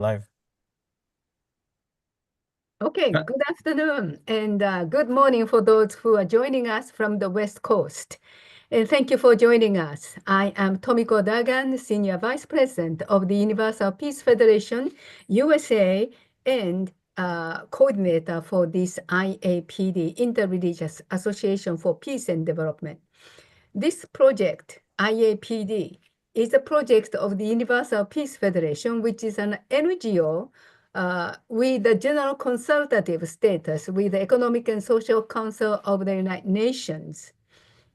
Live. Okay, good afternoon and good morning for those who are joining us from the West Coast. And thank you for joining us. I am Tomiko Dagan, Senior Vice President of the Universal Peace Federation, USA, and coordinator for this IAPD, Interreligious Association for Peace and Development. This project, IAPD, is a project of the Universal Peace Federation, which is an NGO with the general consultative status with the Economic and Social Council of the United Nations.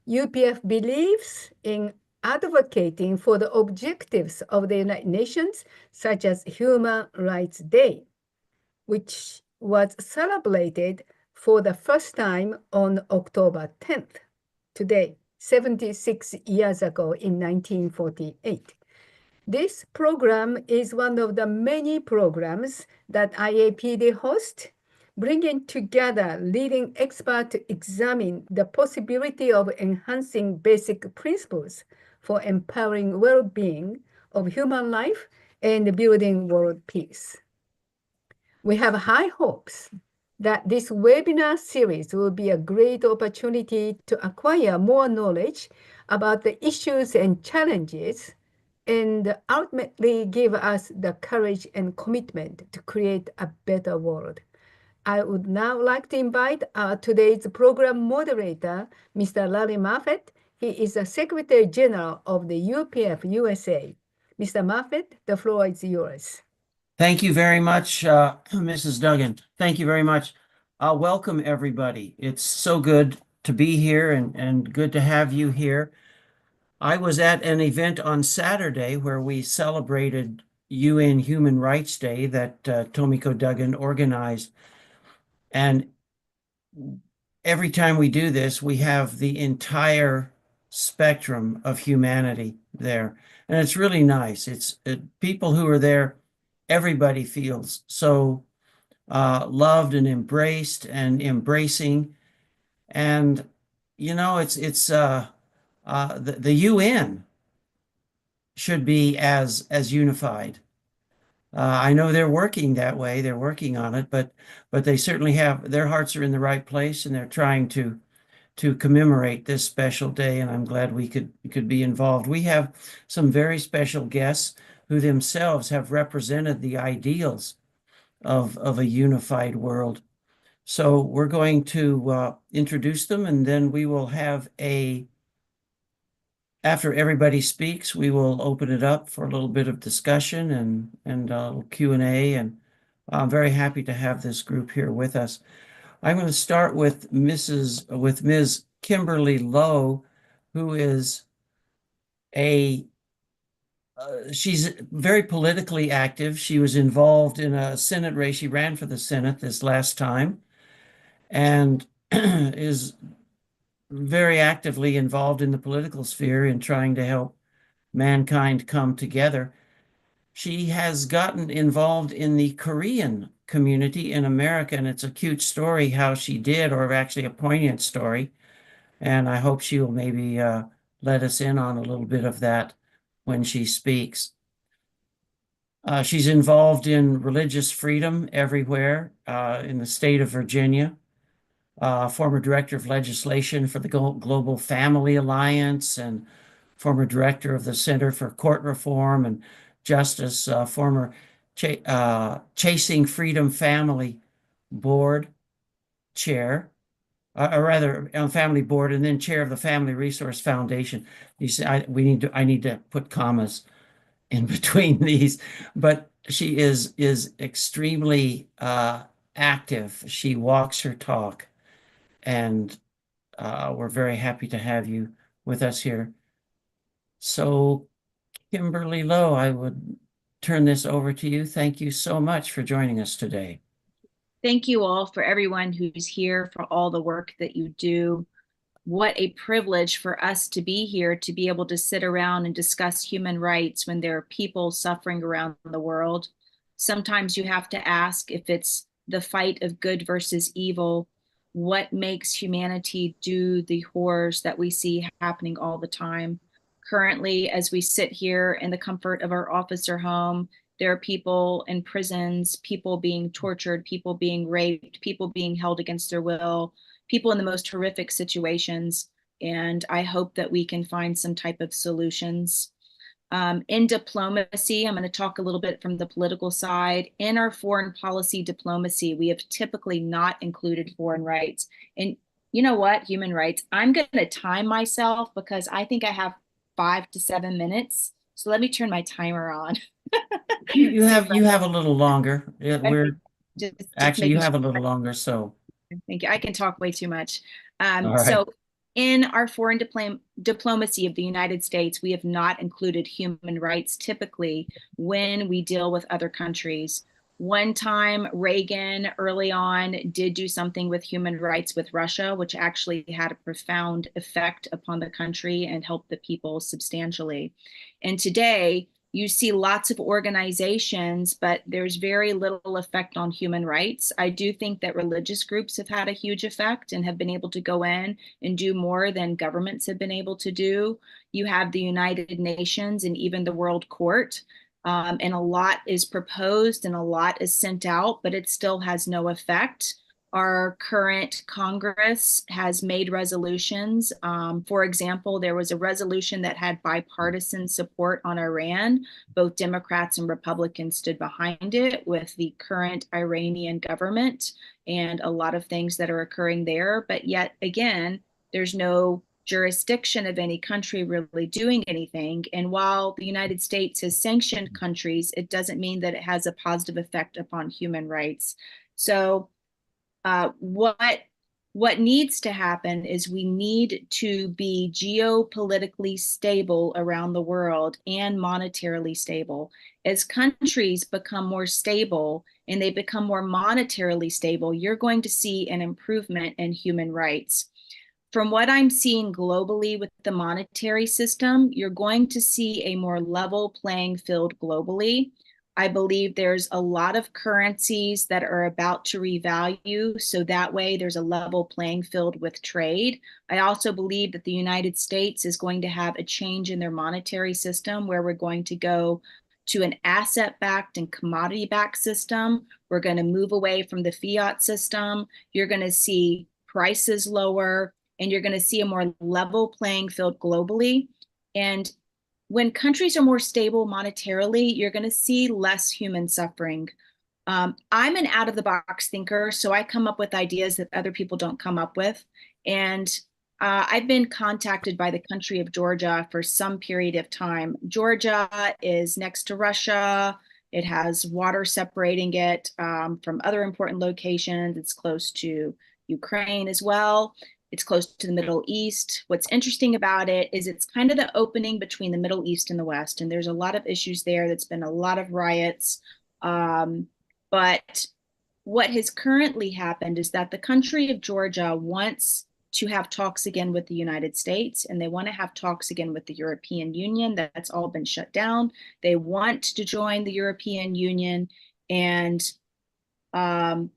UPF believes in advocating for the objectives of the United Nations, such as Human Rights Day, which was celebrated for the first time on October 10th, today, 76 years ago in 1948. This program is one of the many programs that IAPD hosts, bringing together leading experts to examine the possibility of enhancing basic principles for empowering well-being of human life and building world peace. We have high hopes that this webinar series will be a great opportunity to acquire more knowledge about the issues and challenges and ultimately give us the courage and commitment to create a better world. I would now like to invite today's program moderator, Mr. Larry Moffett. He is the Secretary General of the UPF USA. Mr. Moffett, the floor is yours. Thank you very much, Mrs. Duggan. Thank you very much. Welcome, everybody. It's so good to be here and good to have you here. I was at an event on Saturday where we celebrated UN Human Rights Day that Tomiko Duggan organized. And every time we do this, we have the entire spectrum of humanity there. And it's really nice. It's people who are there, everybody feels so loved and embraced and embracing. And, you know, the UN should be as unified. I know they're working that way. They're working on it, but they certainly have their hearts are in the right place, and they're trying to commemorate this special day. And I'm glad we could be involved. We have some very special guests who themselves have represented the ideals of a unified world. So we're going to introduce them, and then we will have after everybody speaks, we will open it up for a little bit of discussion and Q&A, and I'm very happy to have this group here with us. I'm going to start with Ms. Kimberly Lowe, who is she's very politically active. She was involved in a Senate race. She ran for the Senate this last time and is very actively involved in the political sphere in trying to help mankind come together. She has gotten involved in the Korean community in America, and it's a cute story how she did, or actually a poignant story. And I hope she will maybe let us in on a little bit of that when she speaks. She's involved in religious freedom everywhere in the state of Virginia. Former director of legislation for the Global Family Alliance and former director of the Center for Court Reform and Justice, former Chasing Freedom Family Board chair, or rather on family board, and then chair of the Family Resource Foundation. You see, I need to put commas in between these, but she is extremely active. She walks her talk, and we're very happy to have you with us here. So, Kimberly Lowe, I would turn this over to you. Thank you so much for joining us today. Thank you all for everyone who's here, for all the work that you do. What a privilege for us to be here, to be able to sit around and discuss human rights when there are people suffering around the world. Sometimes you have to ask if it's the fight of good versus evil. What makes humanity do the horrors that we see happening all the time? Currently, as we sit here in the comfort of our office or home, There are people in prisons, people being tortured, people being raped, people being held against their will, people in the most horrific situations. And I hope that we can find some type of solutions. In diplomacy, I'm going to talk a little bit from the political side. In our foreign policy diplomacy, we have typically not included foreign rights. And you know what, human rights, I'm going to time myself because I think I have 5 to 7 minutes. So let me turn my timer on. You have a little longer. Yeah, Okay, we're just actually you making sure. have a little longer, so Thank you. I can talk way too much. all right. So in our foreign diplomacy of the United States, we have not included human rights typically when we deal with other countries. One time, Reagan early on did do something with human rights with Russia, which actually had a profound effect upon the country and helped the people substantially. And today, you see lots of organizations, but there's very little effect on human rights. I do think that religious groups have had a huge effect and have been able to go in and do more than governments have been able to do. You have the United Nations and even the World Court. And a lot is proposed and a lot is sent out, but it still has no effect. Our current Congress has made resolutions. For example, there was a resolution that had bipartisan support on Iran. Both Democrats and Republicans stood behind it with the current Iranian government and a lot of things that are occurring there. But yet again, there's no jurisdiction of any country really doing anything. And while the United States has sanctioned countries, it doesn't mean that it has a positive effect upon human rights. So what needs to happen is we need to be geopolitically stable around the world and monetarily stable. As countries become more stable and they become more monetarily stable, you're going to see an improvement in human rights. From what I'm seeing globally with the monetary system, you're going to see a more level playing field globally. I believe there's a lot of currencies that are about to revalue, so that way there's a level playing field with trade. I also believe that the United States is going to have a change in their monetary system where we're going to go to an asset-backed and commodity-backed system. We're going to move away from the fiat system. You're going to see prices lower, and you're going to see a more level playing field globally. And when countries are more stable monetarily, you're going to see less human suffering. I'm an out of the box thinker, so I come up with ideas that other people don't come up with. And I've been contacted by the country of Georgia for some period of time. Georgia is next to Russia. It has water separating it from other important locations. It's close to Ukraine as well. It's close to the Middle East. What's interesting about it is it's kind of the opening between the Middle East and the West. And there's a lot of issues there. That's been a lot of riots. But what has currently happened is that the country of Georgia wants to have talks again with the United States, and they want to have talks again with the European Union. That's all been shut down. They want to join the European Union. And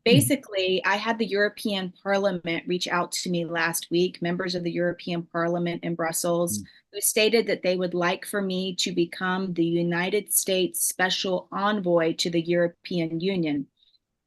basically, I had the European Parliament reach out to me last week, members of the European Parliament in Brussels, who stated that they would like for me to become the United States Special Envoy to the European Union.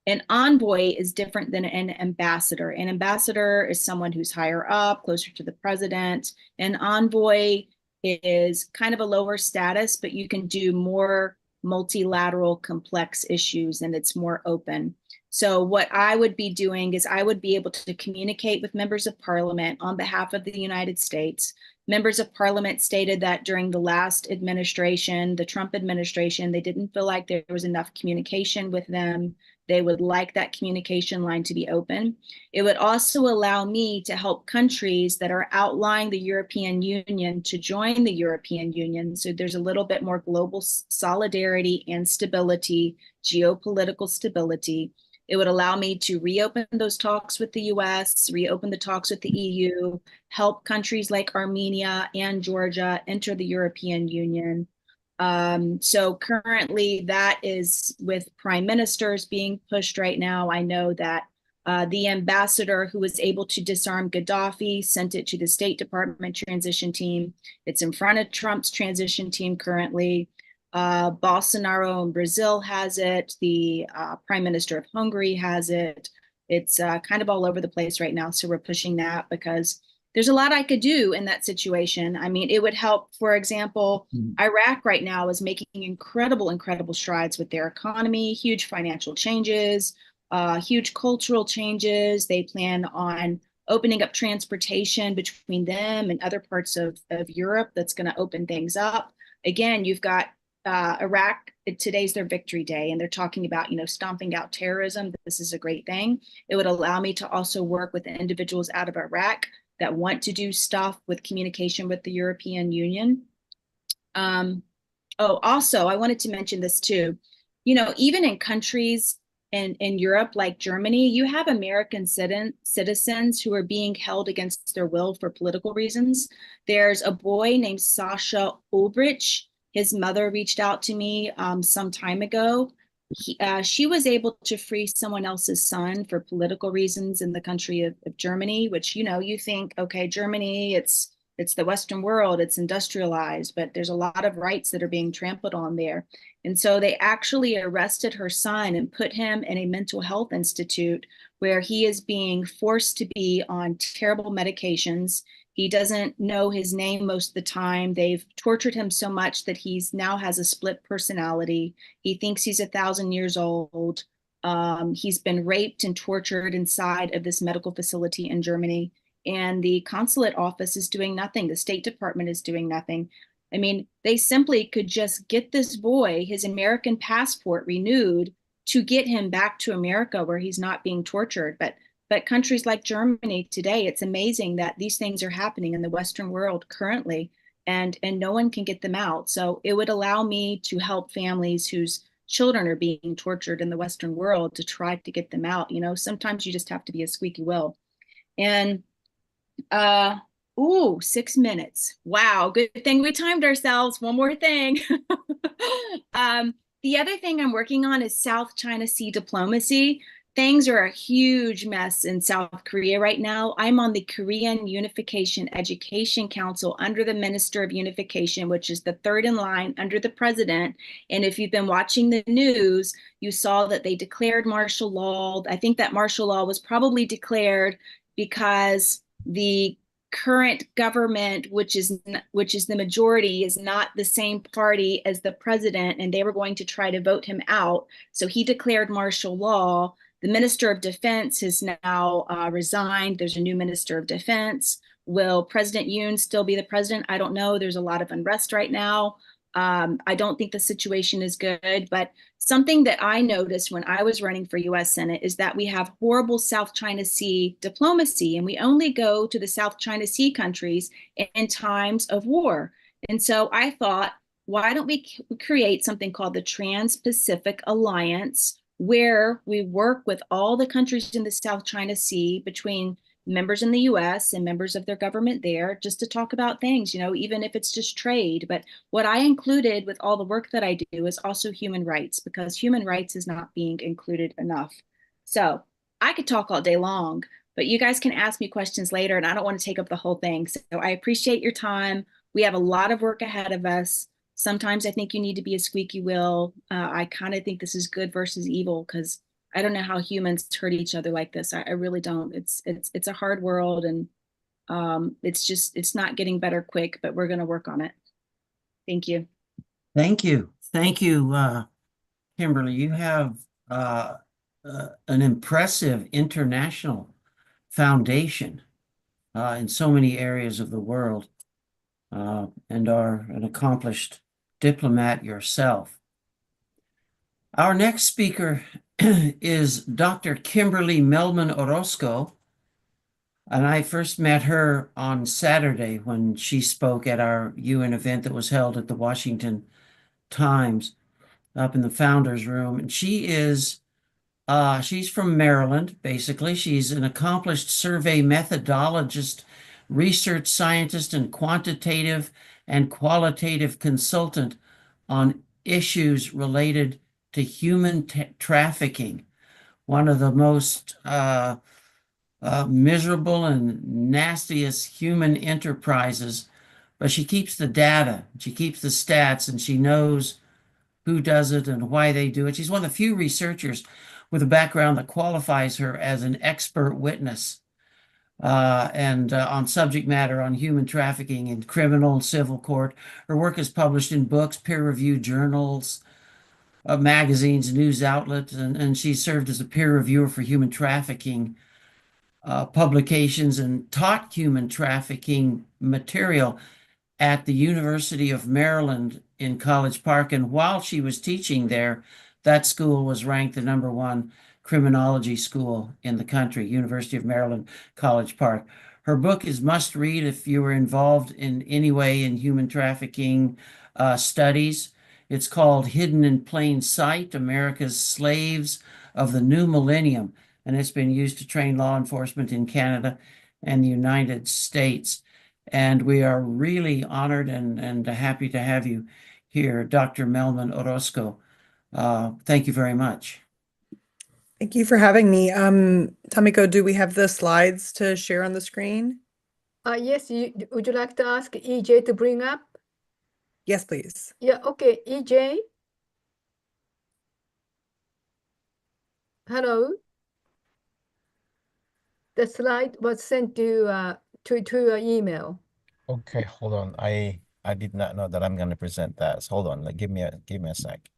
An envoy is different than an ambassador. An ambassador is someone who's higher up, closer to the president. An envoy is kind of a lower status, but you can do more multilateral complex issues and it's more open. So what I would be doing is I would be able to communicate with members of parliament on behalf of the United States. Members of parliament stated that during the last administration, the Trump administration, they didn't feel like there was enough communication with them. They would like that communication line to be open. It would also allow me to help countries that are outlying the European Union to join the European Union. So there's a little bit more global solidarity and stability, geopolitical stability. It would allow me to reopen those talks with the US, reopen the talks with the EU, help countries like Armenia and Georgia enter the European Union. So currently that is with prime ministers being pushed right now. I know that the ambassador who was able to disarm Gaddafi sent it to the State Department transition team. It's in front of Trump's transition team currently. Bolsonaro in Brazil has it. The Prime Minister of Hungary has it. It's kind of all over the place right now. So we're pushing that because there's a lot I could do in that situation. I mean, it would help, for example, Iraq right now is making incredible strides with their economy, huge financial changes, huge cultural changes. They plan on opening up transportation between them and other parts of Europe that's going to open things up. Again, you've got Iraq, today's their victory day, and they're talking about, stomping out terrorism. This is a great thing. It would allow me to also work with the individuals out of Iraq that want to do stuff with communication with the European Union. Also, I wanted to mention this too. Even in countries in Europe like Germany, you have American citizens who are being held against their will for political reasons. There's a boy named Sasha Ulbrich. His mother reached out to me some time ago. She was able to free someone else's son for political reasons in the country of Germany, which, you think, okay, Germany, it's the Western world, it's industrialized, but there's a lot of rights that are being trampled on there. And so they actually arrested her son and put him in a mental health institute where he is being forced to be on terrible medications. He doesn't know his name most of the time. They've tortured him so much that he's now has a split personality. He thinks he's 1,000 years old. He's been raped and tortured inside of this medical facility in Germany. And the consulate office is doing nothing. The State Department is doing nothing. I mean, they simply could just get this boy his American passport renewed to get him back to America where he's not being tortured. But countries like Germany today, it's amazing that these things are happening in the Western world currently, and no one can get them out. So it would allow me to help families whose children are being tortured in the Western world to try to get them out. Sometimes you just have to be a squeaky wheel. And 6 minutes. Wow, good thing we timed ourselves. One more thing. The other thing I'm working on is South China Sea diplomacy. Things are a huge mess in South Korea right now. I'm on the Korean Unification Education Council under the Minister of Unification, which is the third in line under the president. And if you've been watching the news, you saw that they declared martial law. I think that martial law was probably declared because the current government, which is the majority, is not the same party as the president, and they were going to try to vote him out. So he declared martial law. The Minister of Defense has now resigned. There's a new Minister of Defense. Will President Yoon still be the president? I don't know. There's a lot of unrest right now. I don't think the situation is good, but something that I noticed when I was running for US Senate is that we have horrible South China Sea diplomacy, and we only go to the South China Sea countries in times of war. And so I thought, why don't we create something called the Trans-Pacific Alliance, where we work with all the countries in the South China Sea between members in the US and members of their government there, just to talk about things, even if it's just trade. But what I included with all the work that I do is also human rights, because human rights is not being included enough. So I could talk all day long, but you guys can ask me questions later, and I don't want to take up the whole thing. So I appreciate your time. We have a lot of work ahead of us. Sometimes I think you need to be a squeaky wheel. I kind of think this is good versus evil, because I don't know how humans hurt each other like this. I really don't. It's a hard world, and it's not getting better quick, but we're going to work on it. Thank you. Thank you. Thank you, Kimberly. You have an impressive international foundation in so many areas of the world, and are an accomplished diplomat yourself. Our next speaker is Dr. Kimberly Melman Orozco, and I first met her on Saturday when she spoke at our UN event that was held at the Washington Times up in the Founders Room. And she's from Maryland, basically. She's an accomplished survey methodologist, research scientist, and quantitative and qualitative consultant on issues related to human trafficking, one of the most miserable and nastiest human enterprises. But she keeps the data, she keeps the stats, and she knows who does it and why they do it. She's one of the few researchers with a background that qualifies her as an expert witness and on subject matter on human trafficking in criminal and civil court. Her work is published in books, peer-reviewed journals, magazines, news outlets, and she served as a peer reviewer for human trafficking publications and taught human trafficking material at the University of Maryland in College Park. And while she was teaching there, that school was ranked the #1 criminology school in the country, University of Maryland, College Park. Her book is must read if you were involved in any way in human trafficking studies. It's called Hidden in Plain Sight, America's Slaves of the New Millennium, and it's been used to train law enforcement in Canada and the United States. And we are really honored and happy to have you here, Dr. Melman Orozco. Thank you very much. Thank you for having me. Tamiko, do we have the slides to share on the screen? Yes, would you like to ask EJ to bring up? Yes, please. Yeah, okay, EJ. Hello. The slide was sent to your email. Okay, hold on. I did not know that I'm going to present that. So hold on. Give me a sec.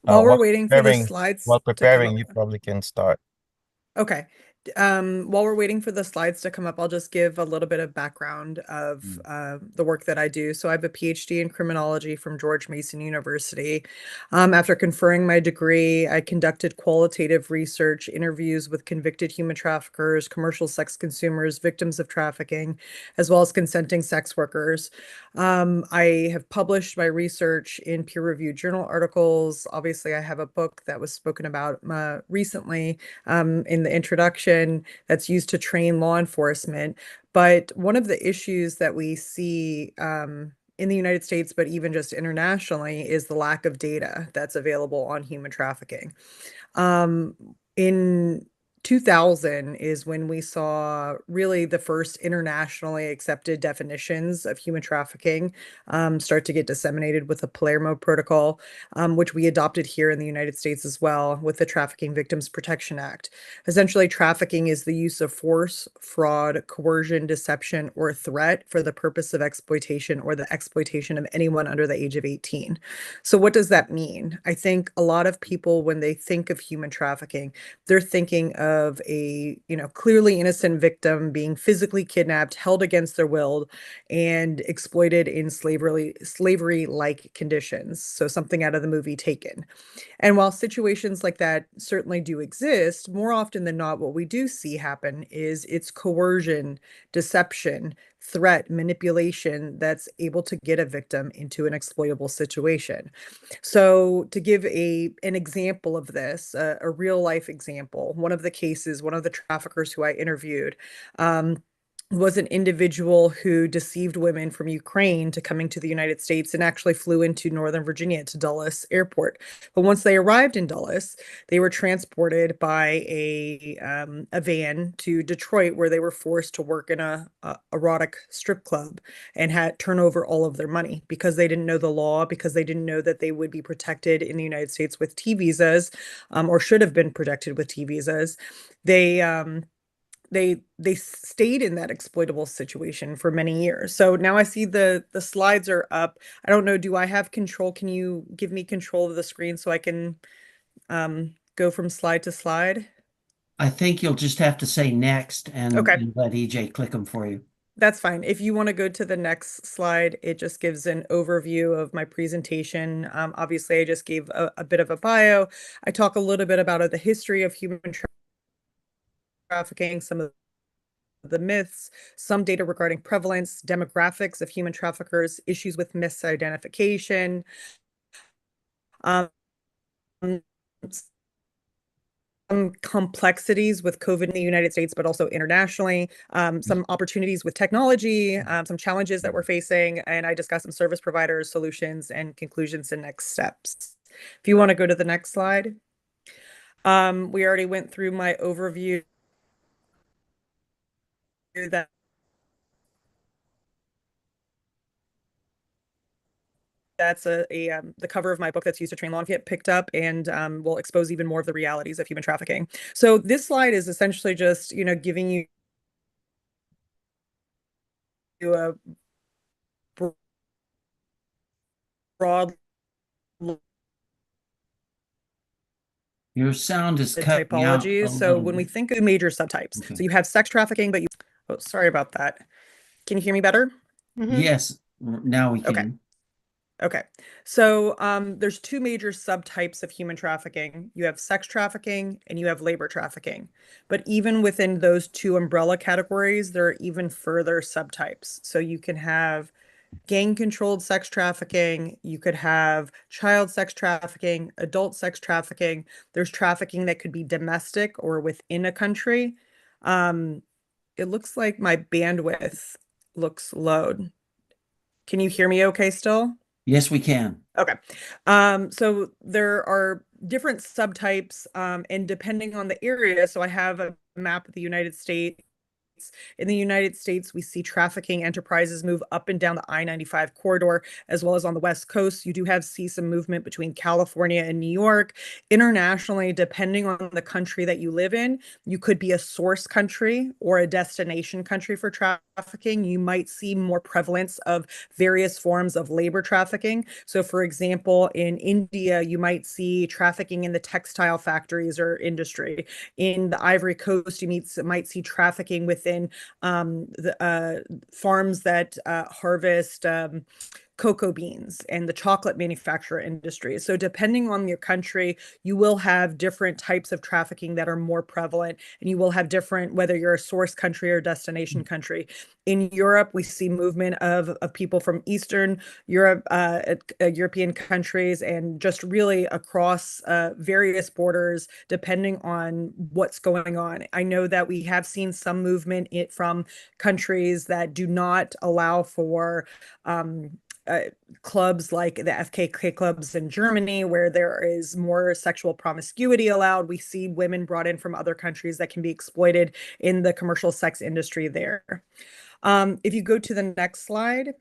While we're waiting for the slides while to come preparing, up. you probably can start. Okay. While we're waiting for the slides to come up, I'll just give a little bit of background of the work that I do. So I have a PhD in criminology from George Mason University. After conferring my degree, I conducted qualitative research, interviews with convicted human traffickers, commercial sex consumers, victims of trafficking, as well as consenting sex workers. I have published my research in peer-reviewed journal articles. Obviously, I have a book that was spoken about recently in the introduction that's used to train law enforcement. But one of the issues that we see in the United States, but even just internationally, is the lack of data that's available on human trafficking. In 2000 is when we saw really the first internationally accepted definitions of human trafficking start to get disseminated with the Palermo Protocol, which we adopted here in the United States as well with the Trafficking Victims Protection Act. Essentially, trafficking is the use of force, fraud, coercion, deception, or threat for the purpose of exploitation or the exploitation of anyone under the age of 18. So what does that mean? I think a lot of people, when they think of human trafficking, they're thinking of a, clearly innocent victim being physically kidnapped, held against their will, and exploited in slavery-like conditions. So something out of the movie Taken. And while situations like that certainly do exist, more often than not, what we do see happen is it's coercion, deception, threat, manipulation that's able to get a victim into an exploitable situation. So to give an example of this, a real life example, one of the cases, one of the traffickers who I interviewed, was an individual who deceived women from Ukraine to coming to the United States and actually flew into Northern Virginia to Dulles Airport. But once they arrived in Dulles, they were transported by a van to Detroit, where they were forced to work in a erotic strip club and had turn over all of their money because they didn't know the law, because they didn't know that they would be protected in the United States with T visas, or should have been protected with T visas. They stayed in that exploitable situation for many years. So now I see the slides are up. I don't know, do I have control? Can you give me control of the screen so I can go from slide to slide? I think you'll just have to say next and let EJ click them for you. That's fine. If you want to go to the next slide, it just gives an overview of my presentation. Obviously, I just gave a bit of a bio. I talk a little bit about the history of human trafficking, some of the myths, some data regarding prevalence, demographics of human traffickers, issues with misidentification, complexities with COVID in the United States, but also internationally, some opportunities with technology, some challenges that we're facing, and I discuss some service providers, solutions, and conclusions and next steps. If you want to go to the next slide. We already went through my overview that that's the cover of my book that's used to train law get picked up and will expose even more of the realities of human trafficking. So this slide is essentially just, giving you a broad Your sound is cutting out a typologies. So little when we bit. think of major subtypes, Okay. so you have sex trafficking, but oh, sorry about that. Can you hear me better? Yes, now we Okay. can. Okay. So there's two major subtypes of human trafficking. You have sex trafficking and you have labor trafficking. But even within those two umbrella categories, there are even further subtypes. So you can have gang-controlled sex trafficking, you could have child sex trafficking, adult sex trafficking. There's trafficking that could be domestic or within a country. It looks like my bandwidth looks low. Can you hear me okay still? Yes, we can. Okay. So there are different subtypes, and depending on the area, so I have a map of the United States. In the United States, we see trafficking enterprises move up and down the I-95 corridor, as well as on the West Coast. You do see some movement between California and New York. Internationally, depending on the country that you live in, you could be a source country or a destination country for trafficking. You might see more prevalence of various forms of labor trafficking. So, for example, in India, you might see trafficking in the textile factories or industry. In the Ivory Coast, you might see trafficking within the farms that harvest cocoa beans and the chocolate manufacturer industry. So depending on your country, you will have different types of trafficking that are more prevalent, and you will have different, whether you're a source country or destination country. In Europe, we see movement of people from Eastern Europe, European countries, and just really across various borders, depending on what's going on. I know that we have seen some movement from countries that do not allow for clubs like the FKK clubs in Germany, where there is more sexual promiscuity allowed. We see women brought in from other countries that can be exploited in the commercial sex industry there. If you go to the next slide.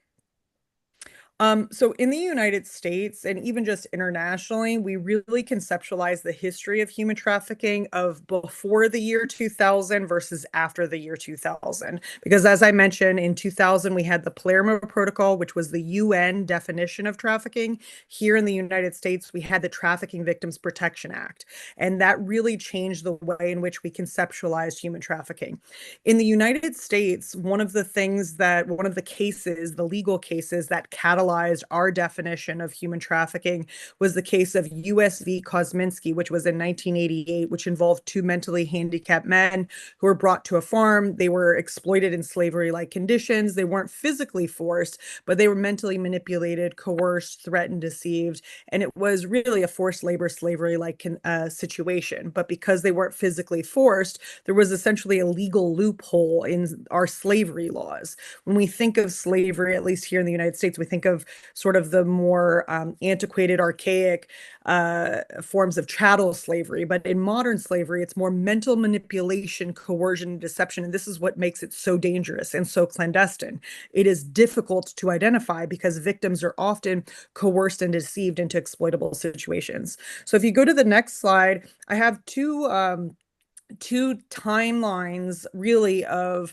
So in the United States and even just internationally, we really conceptualize the history of human trafficking of before the year 2000 versus after the year 2000. Because as I mentioned, in 2000, we had the Palermo Protocol, which was the UN definition of trafficking. Here in the United States, we had the Trafficking Victims Protection Act. And that really changed the way in which we conceptualized human trafficking. In the United States, one of the cases, the legal cases that catalyzed our definition of human trafficking was the case of US v. Kosminski, which was in 1988, which involved two mentally handicapped men who were brought to a farm. They were exploited in slavery-like conditions. They weren't physically forced, but they were mentally manipulated, coerced, threatened, deceived, and it was really a forced labor, slavery-like situation. But because they weren't physically forced, there was essentially a legal loophole in our slavery laws. When we think of slavery, at least here in the United States, we think of sort of the more antiquated, archaic forms of chattel slavery. But in modern slavery, it's more mental manipulation, coercion, and deception. And this is what makes it so dangerous and so clandestine. It is difficult to identify because victims are often coerced and deceived into exploitable situations. So if you go to the next slide, I have two timelines really of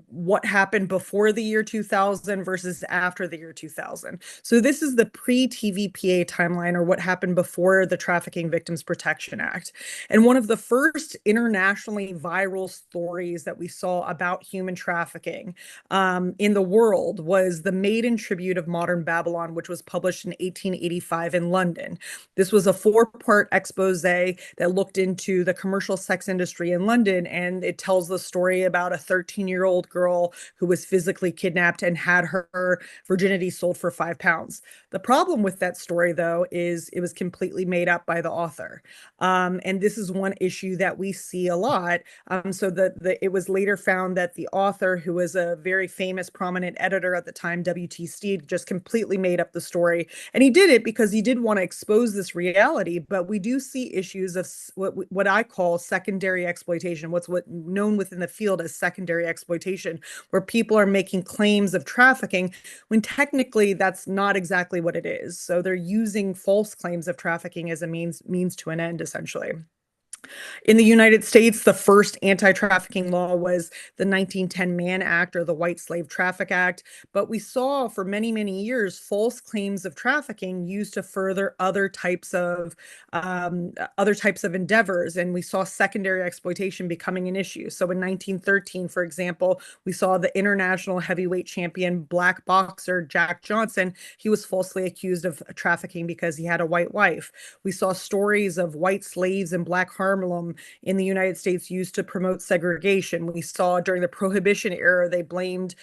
what happened before the year 2000 versus after the year 2000. So this is the pre-TVPA timeline, or what happened before the Trafficking Victims Protection Act. And one of the first internationally viral stories that we saw about human trafficking in the world was the Maiden Tribute of Modern Babylon, which was published in 1885 in London. This was a four-part expose that looked into the commercial sex industry Street in London, and it tells the story about a 13-year-old girl who was physically kidnapped and had her virginity sold for £5. The problem with that story, though, is it was completely made up by the author. And this is one issue that we see a lot. So it was later found that the author, who was a very famous, prominent editor at the time, W.T. Steed, just completely made up the story. And he did it because he did want to expose this reality. But we do see issues of what I call secondary exploitation, what's known within the field as secondary exploitation, where people are making claims of trafficking when technically that's not exactly what it is. So they're using false claims of trafficking as a means to an end, essentially. In the United States, the first anti-trafficking law was the 1910 Mann Act, or the White Slave Traffic Act. But we saw for many, many years false claims of trafficking used to further other types of endeavors, and we saw secondary exploitation becoming an issue. So in 1913, for example, we saw the international heavyweight champion black boxer Jack Johnson. He was falsely accused of trafficking because he had a white wife. We saw stories of white slaves in Black Harlem in the United States used to promote segregation. We saw during the Prohibition era, they blamed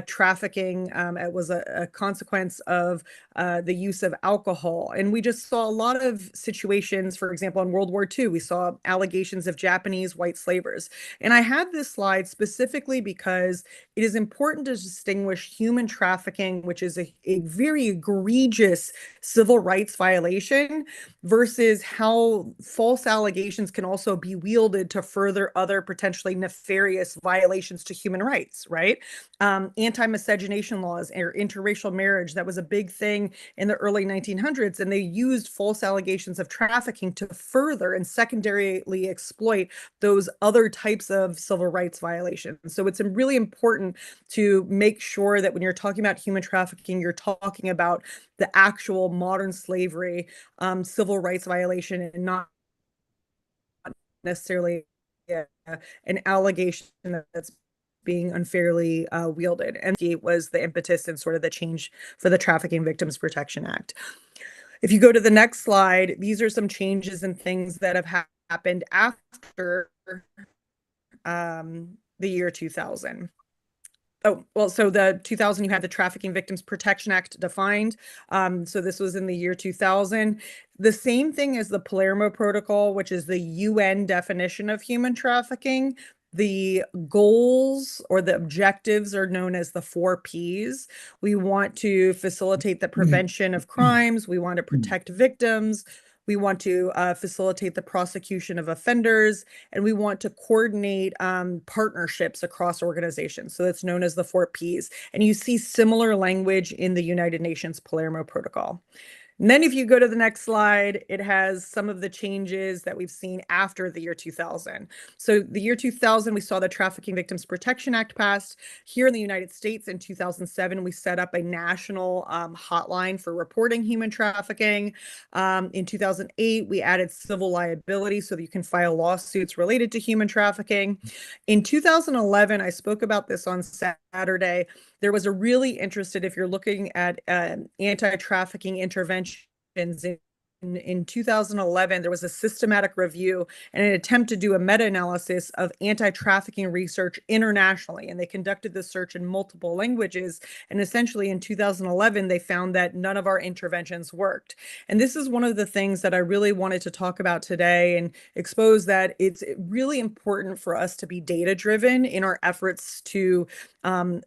trafficking. It was a consequence of the use of alcohol. And we just saw a lot of situations, for example, in World War II, we saw allegations of Japanese white slavers. And I have this slide specifically because it is important to distinguish human trafficking, which is a very egregious civil rights violation, versus how false allegations can also be wielded to further other potentially nefarious violations to human rights, right? Anti-miscegenation laws or interracial marriage, that was a big thing in the early 1900s, and they used false allegations of trafficking to further and secondarily exploit those other types of civil rights violations. So it's really important to make sure that when you're talking about human trafficking, you're talking about the actual modern slavery civil rights violation, and not necessarily an allegation that's being unfairly wielded. And it was the impetus and sort of the change for the Trafficking Victims Protection Act. If you go to the next slide, these are some changes and things that have happened after the year 2000. Oh, well, so the 2000, you had the Trafficking Victims Protection Act defined. So this was in the year 2000. The same thing as the Palermo Protocol, which is the UN definition of human trafficking. The goals or the objectives are known as the 4Ps. We want to facilitate the prevention of crimes. We want to protect victims. We want to facilitate the prosecution of offenders, and we want to coordinate partnerships across organizations. So that's known as the 4Ps. And you see similar language in the United Nations Palermo Protocol. And then if you go to the next slide, it has some of the changes that we've seen after the year 2000. So the year 2000, we saw the Trafficking Victims Protection Act passed. Here in the United States in 2007, we set up a national hotline for reporting human trafficking. In 2008, we added civil liability so that you can file lawsuits related to human trafficking. In 2011, I spoke about this on Saturday. There was a really interested, if you're looking at anti-trafficking interventions in 2011, there was a systematic review and an attempt to do a meta-analysis of anti-trafficking research internationally. And they conducted this search in multiple languages. And essentially in 2011, they found that none of our interventions worked. And this is one of the things that I really wanted to talk about today and expose, that it's really important for us to be data-driven in our efforts to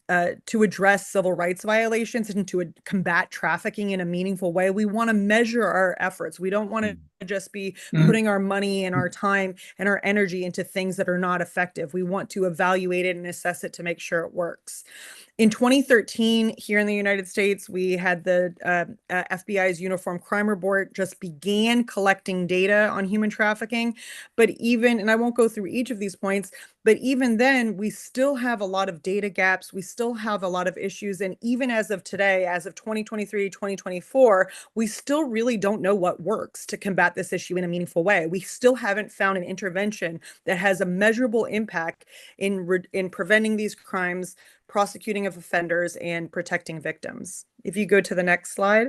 address civil rights violations and to combat trafficking in a meaningful way. We want to measure our efforts. We don't want to just be putting our money and our time and our energy into things that are not effective. We want to evaluate it and assess it to make sure it works. In 2013, here in the United States, we had the FBI's Uniform Crime Report just began collecting data on human trafficking. But even, and I won't go through each of these points, but even then, we still have a lot of data gaps. We still have a lot of issues. And even as of today, as of 2023, 2024, we still really don't know what works to combat this issue in a meaningful way. We still haven't found an intervention that has a measurable impact in preventing these crimes, prosecuting of offenders, and protecting victims. If you go to the next slide.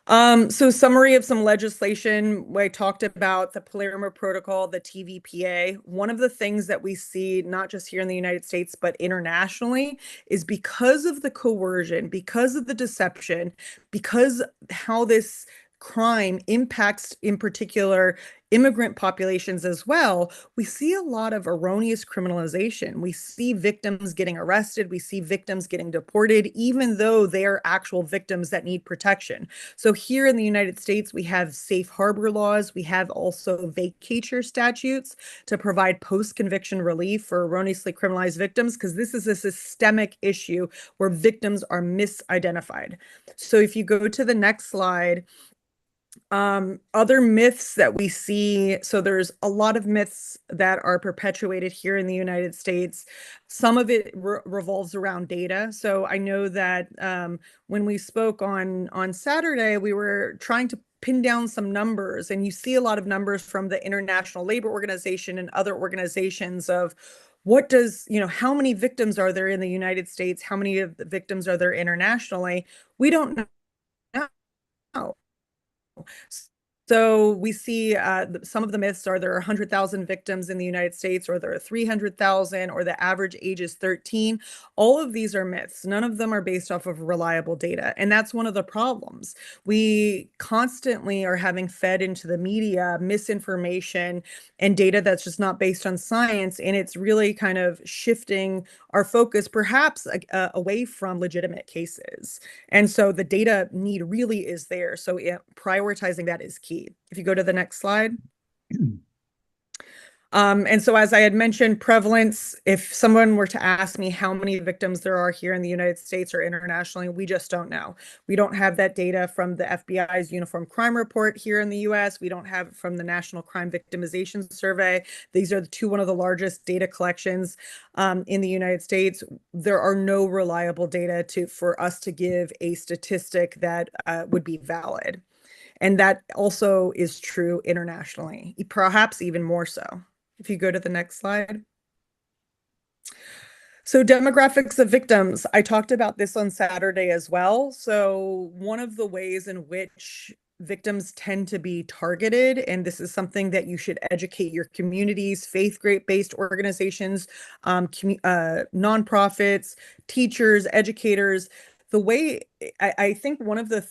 So summary of some legislation, I talked about the Palermo Protocol, the TVPA. One of the things that we see, not just here in the United States, but internationally, is because of the coercion, because of the deception, because how this crime impacts, in particular, immigrant populations as well, we see a lot of erroneous criminalization. We see victims getting arrested, we see victims getting deported, even though they are actual victims that need protection. So here in the United States, we have safe harbor laws. We have also vacatur statutes to provide post-conviction relief for erroneously criminalized victims, because this is a systemic issue where victims are misidentified. So if you go to the next slide, other myths that we see, so there's a lot of myths that are perpetuated here in the United States. Some of it revolves around data. So I know that when we spoke on Saturday, we were trying to pin down some numbers, and you see a lot of numbers from the International Labor Organization and other organizations of what does, how many victims are there in the United States? How many of the victims are there internationally? We don't know. So we see some of the myths are there are 100,000 victims in the United States, or there are 300,000, or the average age is 13. All of these are myths. None of them are based off of reliable data. And that's one of the problems. We constantly are having fed into the media misinformation and data that's just not based on science. And it's really kind of shifting our focus perhaps away from legitimate cases. And so the data need really is there. So prioritizing that is key. If you go to the next slide. And so as I had mentioned, prevalence, if someone were to ask me how many victims there are here in the United States or internationally, we just don't know. We don't have that data from the FBI's Uniform Crime Report here in the US. We don't have it from the National Crime Victimization Survey. These are one of the largest data collections in the United States. There are no reliable data for us to give a statistic that would be valid. And that also is true internationally, perhaps even more so. If you go to the next slide. So demographics of victims, I talked about this on Saturday as well. So one of the ways in which victims tend to be targeted, and this is something that you should educate your communities, faith-based organizations, nonprofits, teachers, educators. The way I think one of the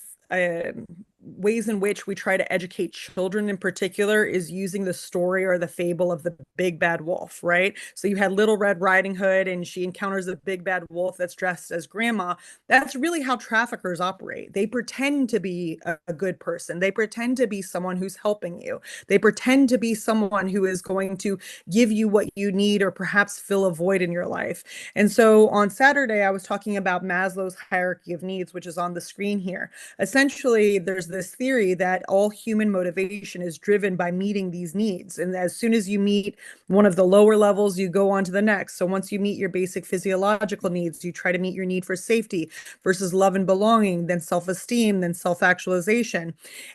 ways in which we try to educate children in particular is using the story or the fable of the big bad wolf, right? So you had Little Red Riding Hood and she encounters a big bad wolf that's dressed as grandma. That's really how traffickers operate. They pretend to be a good person. They pretend to be someone who's helping you. They pretend to be someone who is going to give you what you need or perhaps fill a void in your life. And so on Saturday, I was talking about Maslow's hierarchy of needs, which is on the screen here. Essentially, there's this theory that all human motivation is driven by meeting these needs. And as soon as you meet one of the lower levels, you go on to the next. So once you meet your basic physiological needs, you try to meet your need for safety versus love and belonging, then self-esteem, then self-actualization.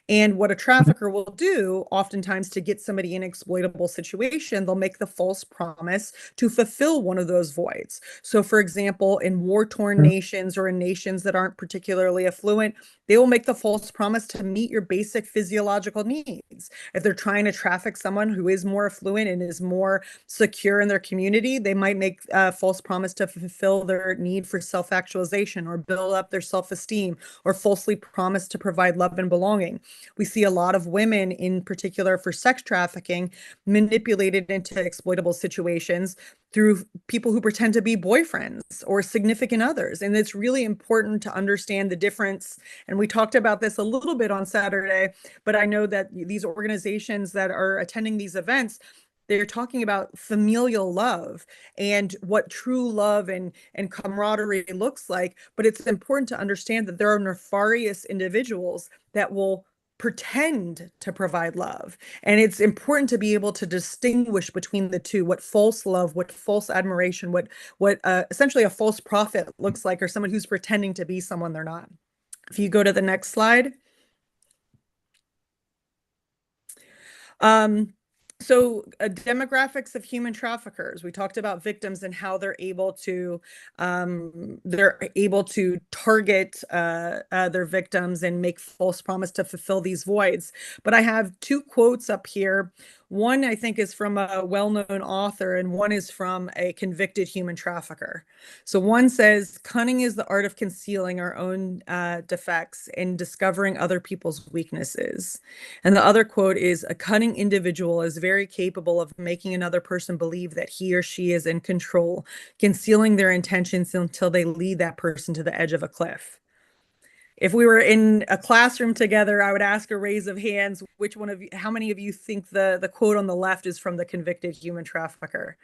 And what a trafficker will do oftentimes to get somebody in an exploitable situation, they'll make the false promise to fulfill one of those voids. So for example, in war-torn nations or in nations that aren't particularly affluent, they will make the false promise to meet your basic physiological needs. If they're trying to traffic someone who is more affluent and is more secure in their community, they might make a false promise to fulfill their need for self-actualization or build up their self-esteem, or falsely promise to provide love and belonging. We see a lot of women, in particular for sex trafficking, manipulated into exploitable situations through people who pretend to be boyfriends or significant others. And it's really important to understand the difference. And we talked about this a little bit on Saturday, but I know that these organizations that are attending these events, they're talking about familial love and what true love and camaraderie looks like. But it's important to understand that there are nefarious individuals that will pretend to provide love. And it's important to be able to distinguish between the two, what false love, what false admiration, what essentially a false prophet looks like, or someone who's pretending to be someone they're not. If you go to the next slide. Demographics of human traffickers. We talked about victims and how they're able to target their victims and make false promise to fulfill these voids. But I have two quotes up here. One I think is from a well-known author, and one is from a convicted human trafficker. So one says, "Cunning is the art of concealing our own defects and discovering other people's weaknesses." And the other quote is, "A cunning individual is very capable of making another person believe that he or she is in control, concealing their intentions until they lead that person to the edge of a cliff." If we were in a classroom together, I would ask a raise of hands, how many of you think the quote on the left is from the convicted human trafficker?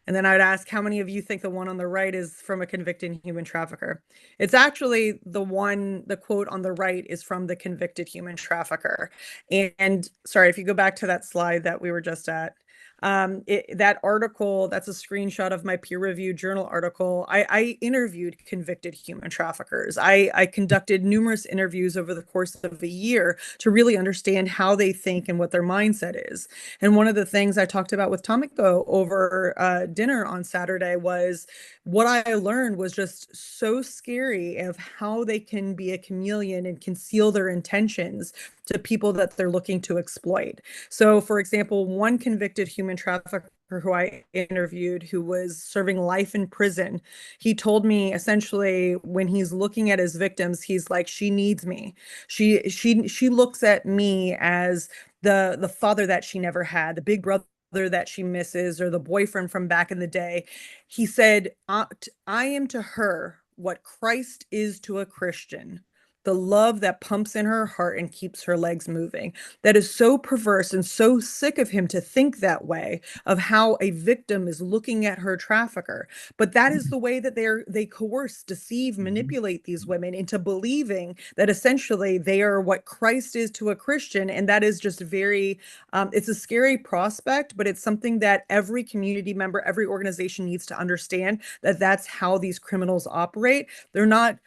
And then I'd ask how many of you think the one on the right is from a convicted human trafficker? It's actually the quote on the right is from the convicted human trafficker. And sorry, if you go back to that slide that we were just at, that article, that's a screenshot of my peer-reviewed journal article. I interviewed convicted human traffickers. I conducted numerous interviews over the course of a year to really understand how they think and what their mindset is. And one of the things I talked about with Tomiko over dinner on Saturday was what I learned was just so scary of how they can be a chameleon and conceal their intentions to people that they're looking to exploit. So, for example, one convicted human trafficker who I interviewed who was serving life in prison, he told me essentially when he's looking at his victims, he's like, "She needs me. She looks at me as the father that she never had, the big brother that she misses, or the boyfriend from back in the day." He said, "I am to her what Christ is to a Christian, the love that pumps in her heart and keeps her legs moving." That is so perverse and so sick of him to think that way of how a victim is looking at her trafficker. But that is the way that they coerce, deceive, manipulate these women into believing that essentially they are what Christ is to a Christian. And that is just it's a scary prospect, but it's something that every community member, every organization needs to understand, that that's how these criminals operate. They're not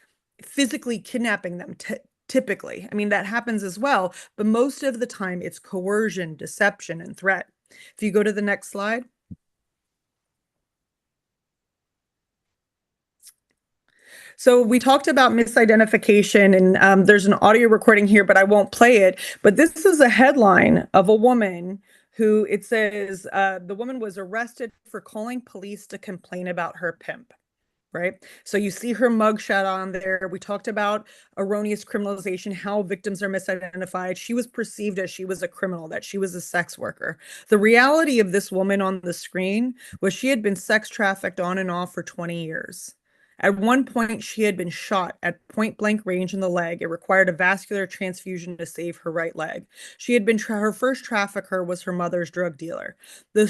physically kidnapping them typically. I mean, that happens as well, but most of the time it's coercion, deception, and threat. If you go to the next slide. So we talked about misidentification, and there's an audio recording here, but I won't play it. But this is a headline of a woman who, it says, the woman was arrested for calling police to complain about her pimp. Right? So you see her mugshot on there. We talked about erroneous criminalization, how victims are misidentified. She was perceived as she was a criminal, that she was a sex worker. The reality of this woman on the screen was she had been sex trafficked on and off for 20 years. At one point, she had been shot at point blank range in the leg. It required a vascular transfusion to save her right leg. She had been, her first trafficker was her mother's drug dealer. The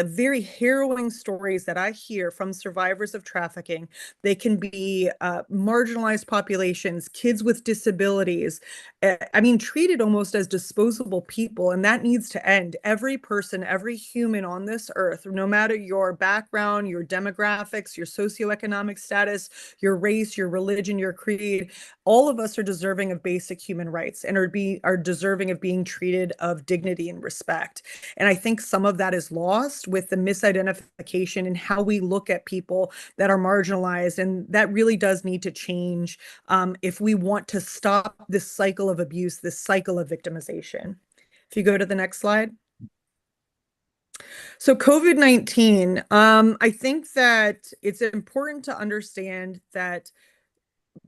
very harrowing stories that I hear from survivors of trafficking, they can be marginalized populations, kids with disabilities, I mean, treated almost as disposable people, and that needs to end. Every person, every human on this earth, no matter your background, your demographics, your socioeconomic status, your race, your religion, your creed, all of us are deserving of basic human rights and are deserving of being treated of dignity and respect. And I think some of that is lost with the misidentification and how we look at people that are marginalized. And that really does need to change if we want to stop this cycle of abuse, this cycle of victimization. If you go to the next slide. So COVID-19, I think that it's important to understand that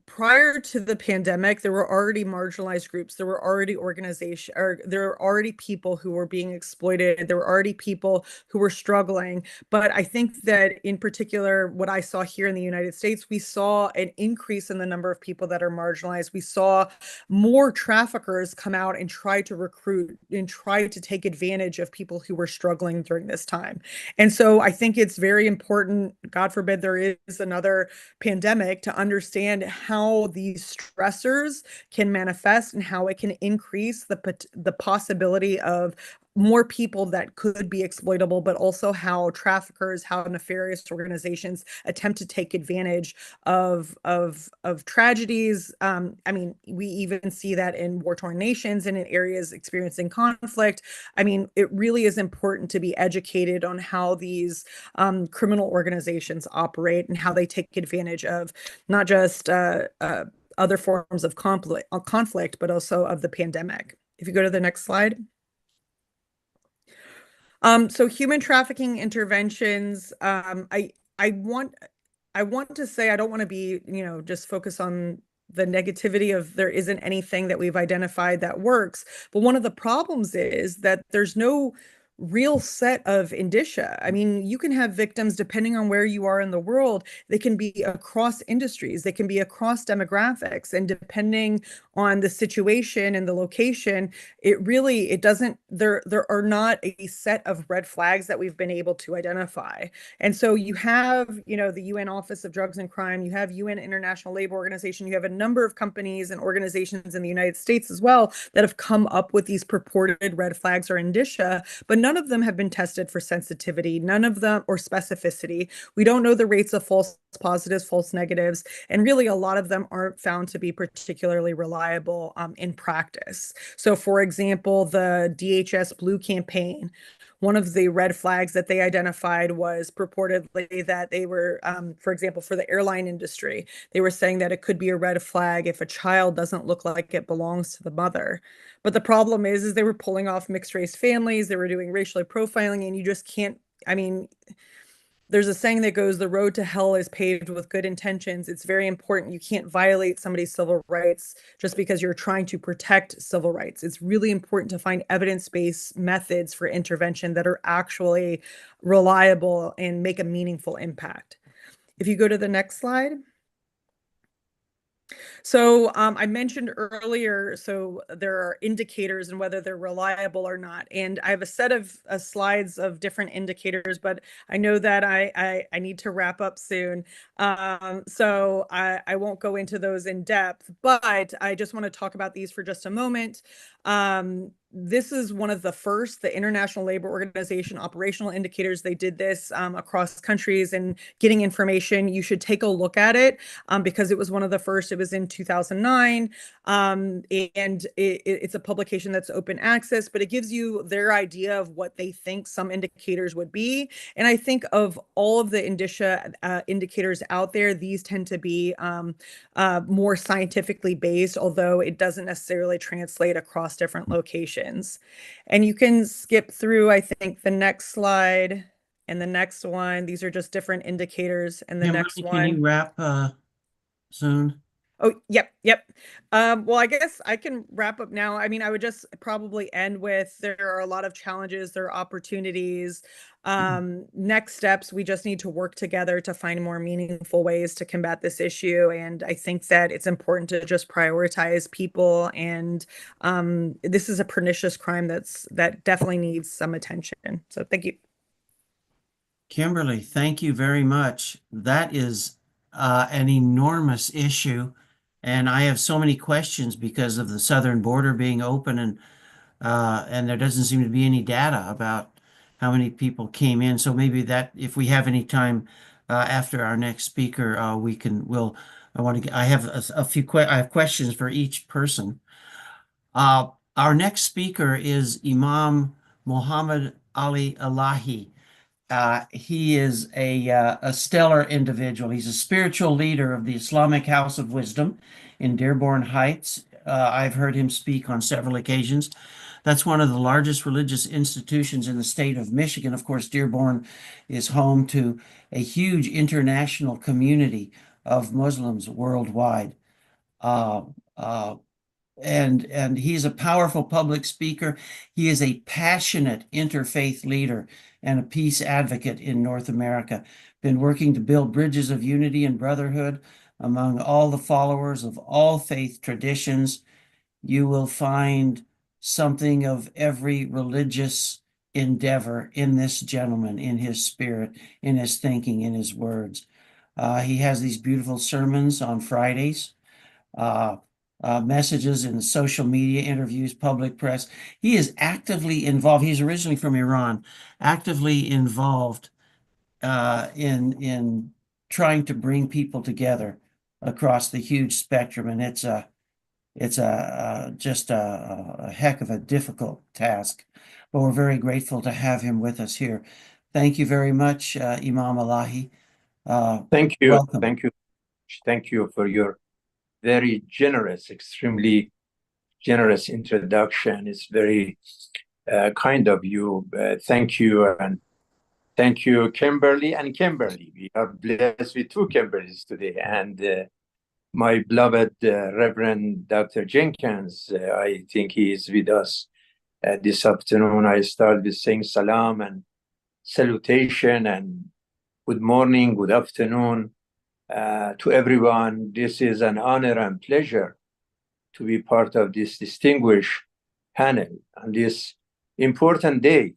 prior to the pandemic, there were already marginalized groups. There were already there were already people who were being exploited. There were already people who were struggling. But I think that in particular, what I saw here in the United States, we saw an increase in the number of people that are marginalized. We saw more traffickers come out and try to recruit and try to take advantage of people who were struggling during this time. And so I think it's very important, God forbid there is another pandemic, to understand how these stressors can manifest and how it can increase the possibility of more people that could be exploitable, but also how traffickers, how nefarious organizations attempt to take advantage of tragedies. I mean, we even see that in war-torn nations and in areas experiencing conflict. I mean, it really is important to be educated on how these criminal organizations operate and how they take advantage of not just other forms of conflict, but also of the pandemic. If you go to the next slide. So human trafficking interventions, I want to say I don't want to be, just focus on the negativity of there isn't anything that we've identified that works. But one of the problems is that there's no real set of indicia. I mean, you can have victims depending on where you are in the world. They can be across industries, they can be across demographics, and depending on the situation and the location, it doesn't, there are not a set of red flags that we've been able to identify. And so you have, the UN Office of Drugs and Crime, you have UN International Labor Organization, you have a number of companies and organizations in the United States as well that have come up with these purported red flags or indicia, but none of them have been tested for sensitivity, none of them, or specificity. We don't know the rates of false positives, false negatives, and really a lot of them aren't found to be particularly reliable in practice. So for example, the DHS Blue campaign, one of the red flags that they identified was purportedly that they were, for example, for the airline industry, they were saying that it could be a red flag if a child doesn't look like it belongs to the mother. But the problem is they were pulling off mixed race families, they were doing racially profiling, and you just can't, I mean, there's a saying that goes, the road to hell is paved with good intentions. It's very important. You can't violate somebody's civil rights just because you're trying to protect civil rights. It's really important to find evidence-based methods for intervention that are actually reliable and make a meaningful impact. If you go to the next slide. So I mentioned earlier, so there are indicators and whether they're reliable or not. And I have a set of slides of different indicators, but I know that I need to wrap up soon. So I won't go into those in depth, but I just want to talk about these for just a moment. This is one of the first, the International Labor Organization operational indicators. They did this across countries and getting information. You should take a look at it because it was one of the first. It was in 2009. And it's a publication that's open access, but it gives you their idea of what they think some indicators would be. And I think of all of the indicia indicators out there, these tend to be more scientifically based, although it doesn't necessarily translate across different locations. And you can skip through, I think, the next slide and the next one. These are just different indicators. And the next Kimberly, one. can you wrap soon? Oh, yep. Well, I guess I can wrap up now. I mean, I would just probably end with there are a lot of challenges, there are opportunities. Next steps, we just need to work together to find more meaningful ways to combat this issue. And I think that it's important to just prioritize people. And this is a pernicious crime that definitely needs some attention. So thank you. Kimberly, thank you very much. That is an enormous issue. And I have so many questions because of the southern border being open and there doesn't seem to be any data about how many people came in. So maybe that if we have any time after our next speaker, I have I have questions for each person. Our next speaker is Imam Muhammad Ali Elahi. He is a stellar individual. He's a spiritual leader of the Islamic House of Wisdom in Dearborn Heights. I've heard him speak on several occasions. That's one of the largest religious institutions in the state of Michigan. Of course, Dearborn is home to a huge international community of Muslims worldwide. Uh, uh, and he's a powerful public speaker. He is a passionate interfaith leader and a peace advocate in North America. Been working to build bridges of unity and brotherhood among all the followers of all faith traditions. You will find something of every religious endeavor in this gentleman, in his spirit, in his thinking, in his words. He has these beautiful sermons on Fridays. messages in social media, interviews, public press. He is actively involved. He's originally from Iran, actively involved in trying to bring people together across the huge spectrum, and it's just a heck of a difficult task. But we're very grateful to have him with us here. Thank you very much, Imam Elahi. Thank you. Welcome. Thank you. Thank you for your very generous, extremely generous introduction. It's very kind of you. Thank you. And thank you, Kimberly and Kimberly. We are blessed with two Kimberlys today. And my beloved Reverend Dr. Jenkins, I think he is with us this afternoon. I start with saying salam and salutation and good morning, good afternoon to everyone. This is an honor and pleasure to be part of this distinguished panel on this important day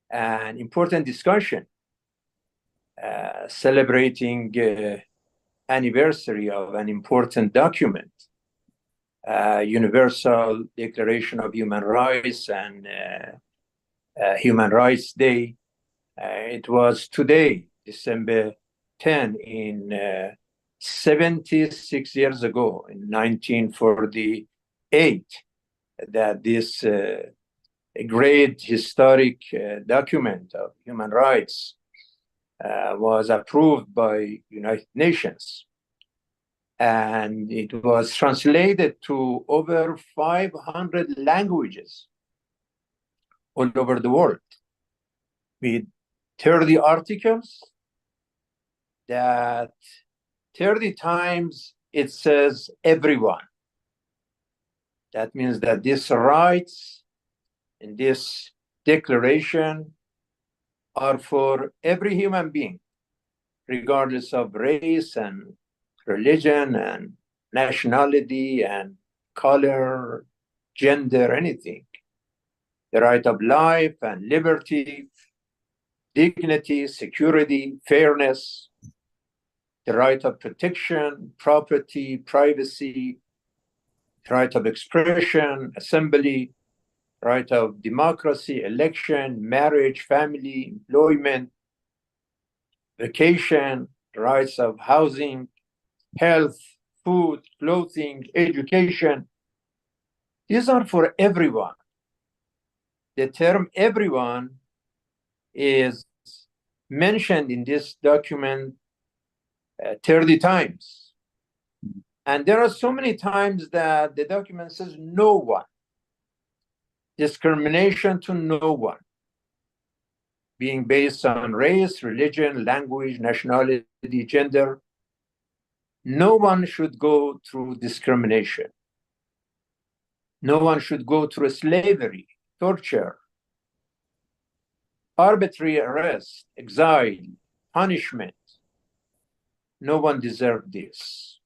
and important discussion, celebrating anniversary of an important document, Universal Declaration of Human Rights and Human Rights Day. It was today, December 10, in 76 years ago, in 1948, that this great historic document of human rights was approved by United Nations. And it was translated to over 500 languages all over the world, with 30 articles that 30 times it says everyone. That means that these rights in this declaration are for every human being, regardless of race and religion and nationality and color, gender, anything. The right of life and liberty, dignity, security, fairness, the right of protection, property, privacy, the right of expression, assembly, right of democracy, election, marriage, family, employment, vacation, rights of housing, health, food, clothing, education. These are for everyone. The term everyone is mentioned in this document 30 times. And there are so many times that the document says no one. Discrimination to no one, being based on race, religion, language, nationality, gender. No one should go through discrimination. No one should go through slavery, torture, arbitrary arrest, exile, punishment. No one deserves this.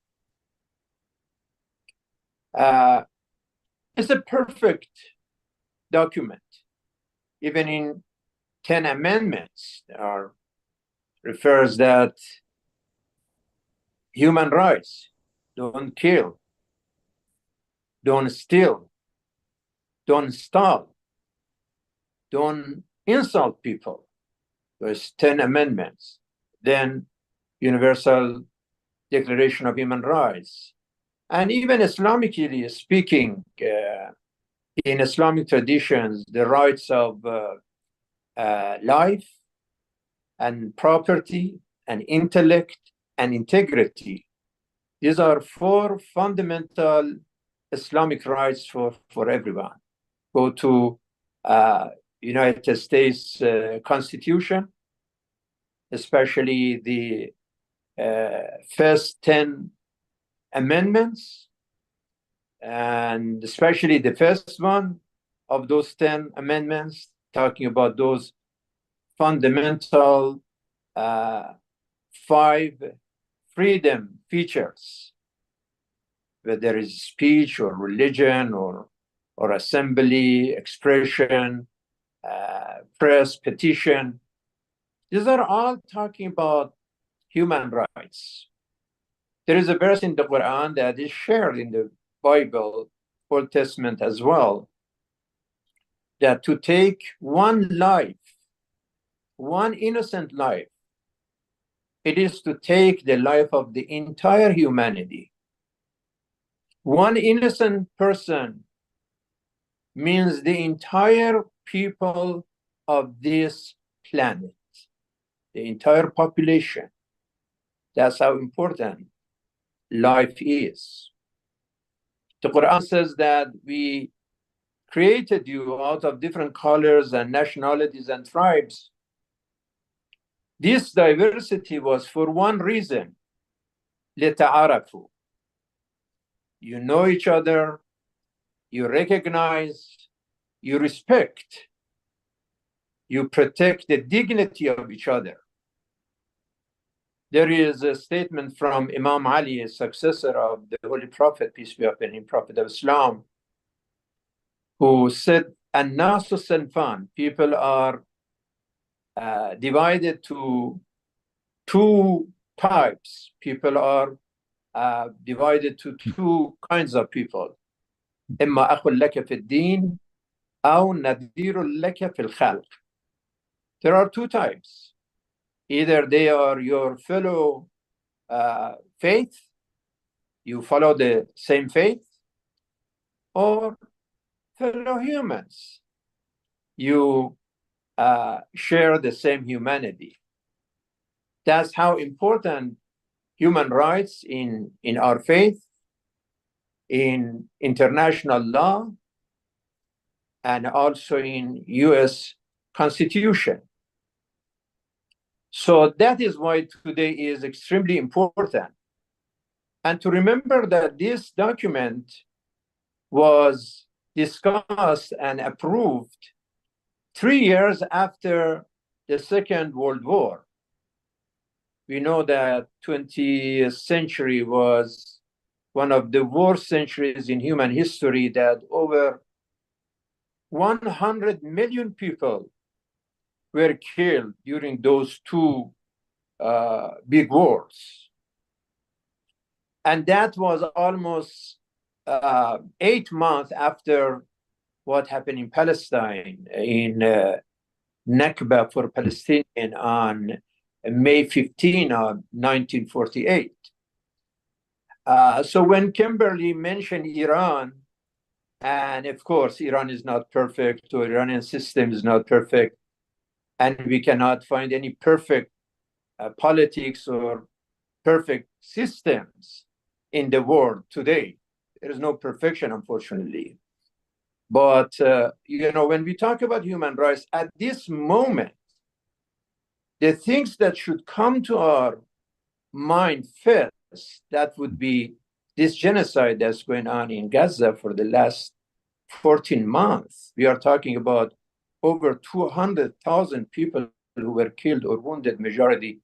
It's a perfect document. Even in 10 amendments, there are refers that human rights, don't kill, don't steal, don't starve, don't insult people. There's 10 amendments. Then Universal Declaration of Human Rights. And even Islamically speaking, in Islamic traditions, the rights of life and property and intellect and integrity. These are 4 fundamental Islamic rights for everyone. Go to United States Constitution, especially the first 10 amendments, and especially the first one of those 10 amendments, talking about those fundamental 5 freedom features, whether it's speech or religion or assembly, expression, press, petition. These are all talking about human rights. There is a verse in the Quran that is shared in the Bible, Old Testament as well, that to take one life, one innocent life, it is to take the life of the entire humanity. One innocent person means the entire people of this planet, the entire population. That's how important life is. The Quran says that we created you out of different colors and nationalities and tribes. This diversity was for one reason, لِتَعَارَفُوا. You know each other, you recognize, you respect, you protect the dignity of each other. There is a statement from Imam Ali, a successor of the Holy Prophet, peace be upon him, Prophet of Islam, who said, "An-nasu sanfan," people are divided to two types. People are divided to two kinds of people. إما أخ لك في الدين أو نذير لك في الخلق. There are two types. Either they are your fellow faith, you follow the same faith, or fellow humans, you share the same humanity. That's how important human rights in our faith, in international law, and also in US Constitution. So that is why today is extremely important. And to remember that this document was discussed and approved 3 years after the Second World War. We know that 20th century was one of the worst centuries in human history, that over 100 million people were killed during those two big wars. And that was almost 8 months after what happened in Palestine, in Nakba for Palestinians on May 15 of 1948. So when Kimberly mentioned Iran, and of course, Iran is not perfect, or Iranian system is not perfect, and we cannot find any perfect politics or perfect systems in the world today. There is no perfection, unfortunately. But, when we talk about human rights, at this moment, the things that should come to our mind first, that would be this genocide that's going on in Gaza for the last 14 months. We are talking about over 200,000 people who were killed or wounded, majority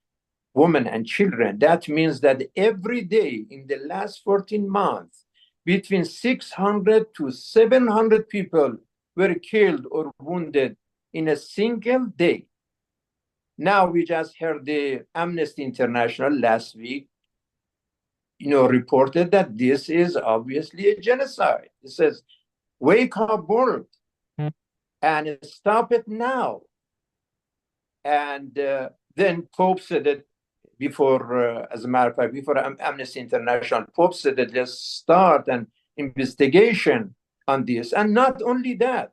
women and children. That means that every day in the last 14 months, between 600 to 700 people were killed or wounded in a single day. Now we just heard the Amnesty International last week, reported that this is obviously a genocide. It says, wake up world and stop it now. And then Pope said it before, as a matter of fact, before Amnesty International, Pope said that let's start an investigation on this. And not only that,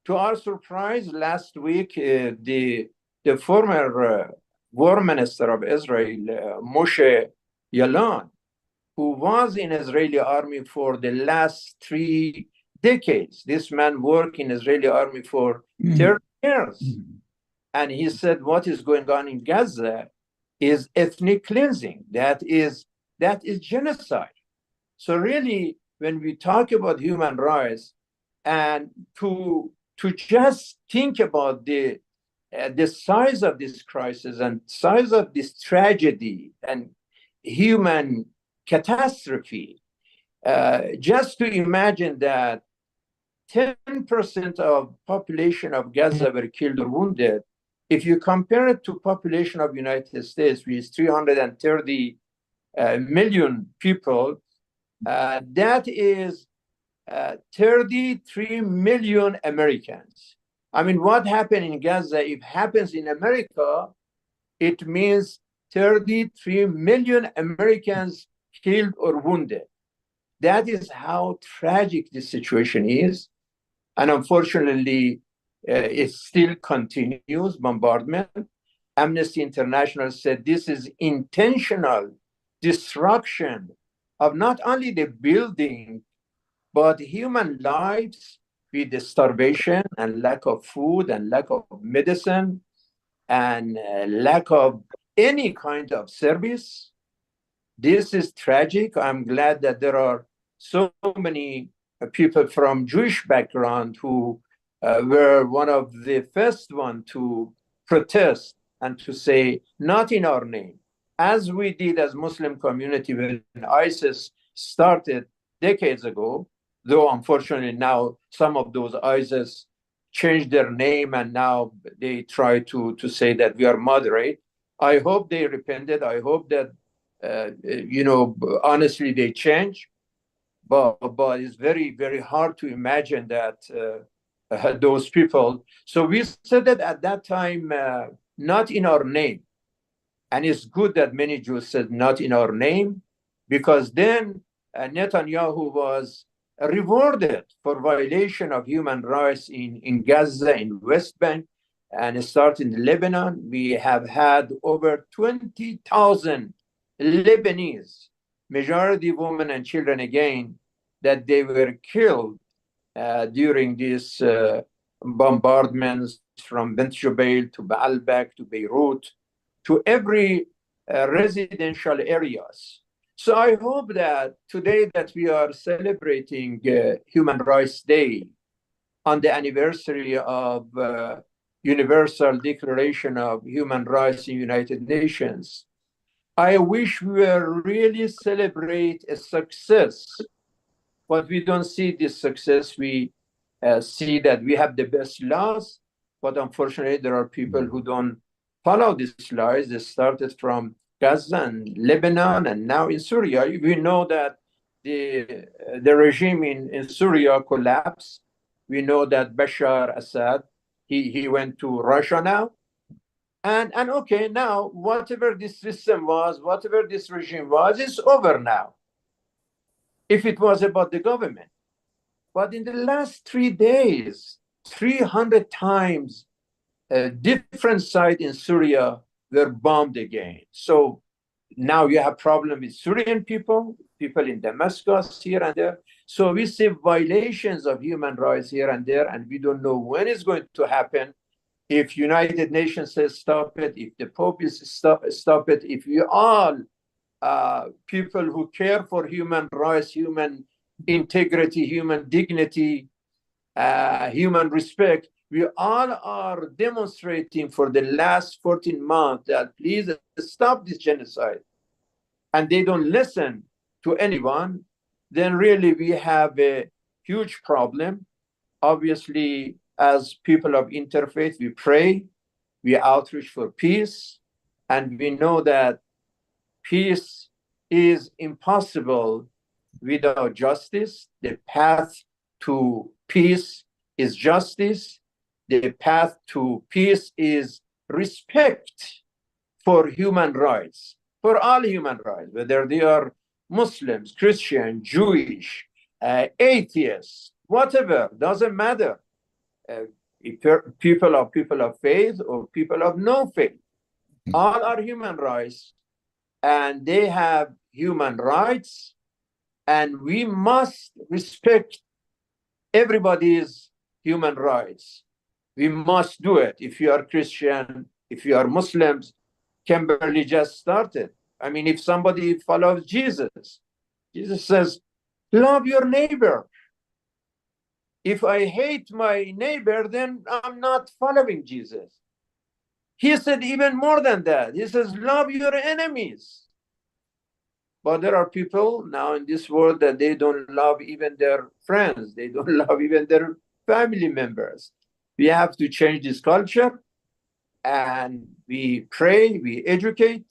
to our surprise, last week, the former war minister of Israel, Moshe Yaalon, who was in Israeli army for the last 3 decades. This man worked in Israeli army for 30 years. And he said, what is going on in Gaza is ethnic cleansing. That is genocide. So really, when we talk about human rights, and to just think about the size of this crisis and size of this tragedy and human catastrophe, just to imagine that 10% of population of Gaza were killed or wounded. If you compare it to population of United States, which is 330 million people, That is 33 million Americans. I mean, what happened in Gaza, if happens in America, it means 33 million Americans killed or wounded. That is how tragic this situation is. And unfortunately, it still continues, bombardment. Amnesty International said this is intentional destruction of not only the building, but human lives with the starvation and lack of food and lack of medicine and lack of any kind of service. This is tragic. I'm glad that there are so many people from Jewish background who were one of the first one to protest and to say, not in our name, as we did as Muslim community when ISIS started decades ago, though unfortunately now some of those ISIS changed their name and now they try to say that we are moderate. I hope they repented. I hope that honestly, they change, but it's very, very hard to imagine that those people. So we said that at that time, not in our name. And it's good that many Jews said not in our name, because then Netanyahu was rewarded for violation of human rights in Gaza, in West Bank, and it started in Lebanon. We have had over 20,000 Lebanese, majority women and children again, that they were killed during these bombardments from Bent Jubail to Baalbek to Beirut to every residential areas. So I hope that today that we are celebrating Human Rights Day on the anniversary of Universal Declaration of Human Rights in United Nations, I wish we were really celebrate a success, but we don't see this success. We see that we have the best laws, but unfortunately there are people who don't follow these laws. They started from Gaza and Lebanon and now in Syria. We know that the regime in Syria collapsed. We know that Bashar Assad, he went to Russia now. And okay, now whatever this system was, whatever this regime was, it's over now. If it was about the government. But in the last 3 days, 300 times different sites in Syria were bombed again. So now you have problem with Syrian people in Damascus here and there. So we see violations of human rights here and there, and we don't know when it's going to happen. If United Nations says stop it, if the Pope is stop it, if we all people who care for human rights, human integrity, human dignity, human respect, we all are demonstrating for the last 14 months that please stop this genocide, and they don't listen to anyone, then really we have a huge problem. Obviously, as people of interfaith, we pray, we outreach for peace, and we know that peace is impossible without justice. The path to peace is justice. The path to peace is respect for human rights, for all human rights, whether they are Muslims, Christian, Jewish, atheists, whatever, doesn't matter. People of faith or people of no faith, all are human rights, and they have human rights, and we must respect everybody's human rights. We must do it. If you are Christian, if you are Muslims, Kimberly just started. I mean, if somebody follows Jesus, Jesus says, love your neighbor. If I hate my neighbor, then I'm not following Jesus. He said even more than that. He says, love your enemies. But there are people now in this world that they don't love even their friends. They don't love even their family members. We have to change this culture, and we pray, we educate,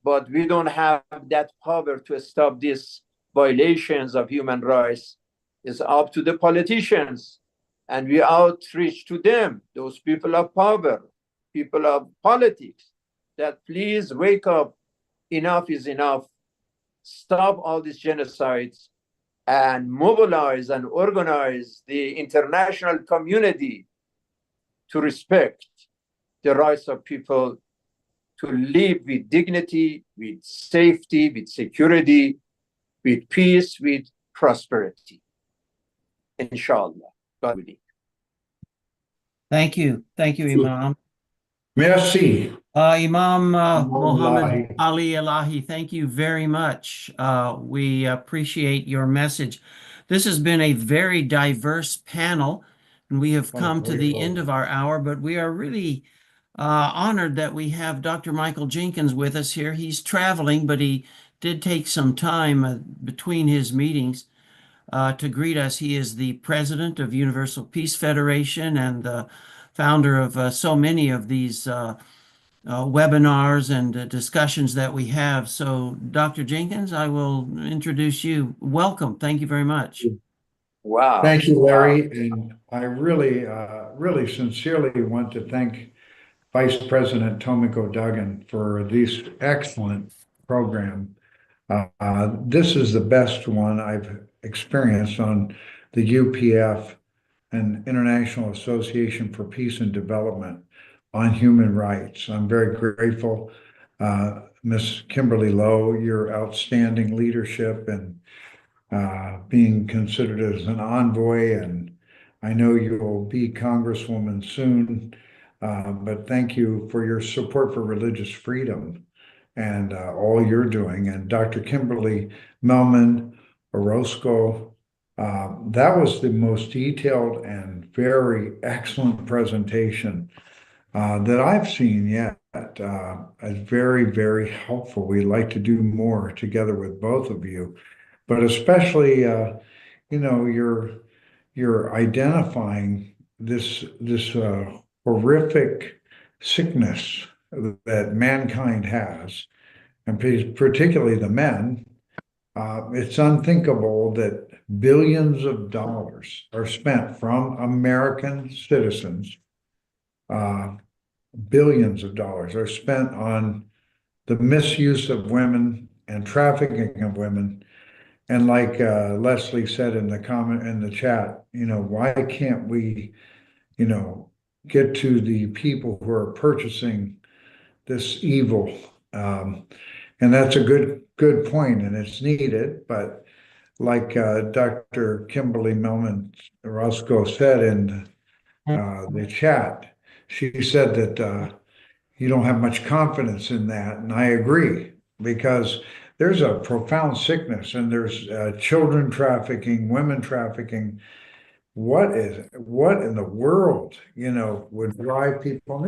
but we don't have that power to stop this violations of human rights is up to the politicians. And we outreach to them, those people of power, people of politics, that please wake up. Enough is enough. Stop all these genocides and mobilize and organize the international community to respect the rights of people to live with dignity, with safety, with security, with peace, with prosperity. Inshallah, God willing. Thank you. Thank you, Imam. Merci. Imam Mohammed Wallahi. Ali Elahi, thank you very much. We appreciate your message. This has been a very diverse panel, and we have come to the end of our hour, but we are really honored that we have Dr. Michael Jenkins with us here. He's traveling, but he did take some time between his meetings to greet us. He is the president of Universal Peace Federation and the founder of so many of these webinars and discussions that we have. So, Dr. Jenkins, I will introduce you. Welcome. Thank you very much. Wow. Thank you, Larry. And I really, really sincerely want to thank Vice President Tomiko Duggan for this excellent program. This is the best one I've experienced on the UPF and International Association for Peace and Development on human rights. I'm very grateful, Ms. Kimberly Lowe, your outstanding leadership and being considered as an envoy, and I know you will be Congresswoman soon, but thank you for your support for religious freedom and all you're doing. And Dr. Kimberly Melman Orozco, that was the most detailed and very excellent presentation that I've seen yet. It's very, very helpful. We'd like to do more together with both of you, but especially, you know, you're identifying this horrific sickness that mankind has, and particularly the men. It's unthinkable that billions of dollars are spent from American citizens. Billions of dollars are spent on the misuse of women and trafficking of women. And like Leslie said in the comment in the chat, you know, why can't we, you know, get to the people who are purchasing this evil? And that's a good point, and it's needed. But like Dr. Kimberly Melman Roscoe said in the chat, she said that you don't have much confidence in that, and I agree, because there's a profound sickness, and there's children trafficking, women trafficking. What in the world, you know, would drive people? And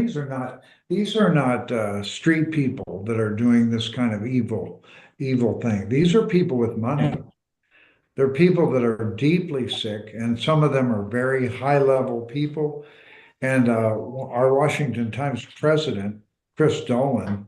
these are not street people that are doing this kind of evil thing. These are people with money. They're people that are deeply sick, and some of them are very high level people. And our Washington Times president, Chris Dolan,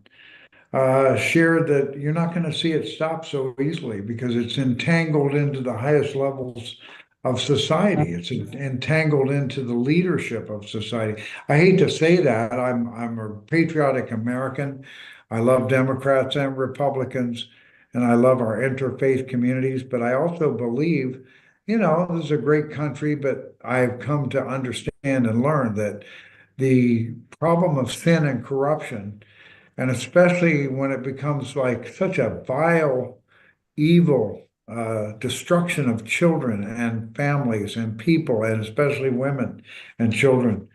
shared that you're not going to see it stop so easily because it's entangled into the highest levels of society. It's entangled into the leadership of society. I hate to say that. I'm a patriotic American. I love Democrats and Republicans, and I love our interfaith communities. But I also believe, you know, this is a great country, but I've come to understand and learn that the problem of sin and corruption, and especially when it becomes like such a vile, evil destruction of children and families and people, and especially women and children.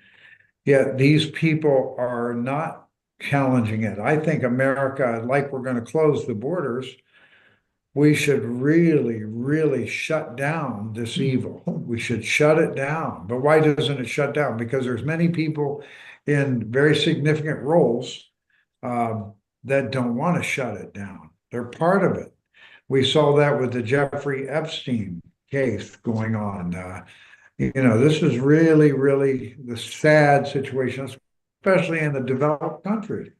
Yet these people are not challenging it. I think America, like we're going to close the borders, we should really, really shut down this evil. We should shut it down. But why doesn't it shut down? Because there's many people in very significant roles that don't want to shut it down. They're part of it. We saw that with the Jeffrey Epstein case going on. You know, this is really, really the sad situation, especially in the developed country.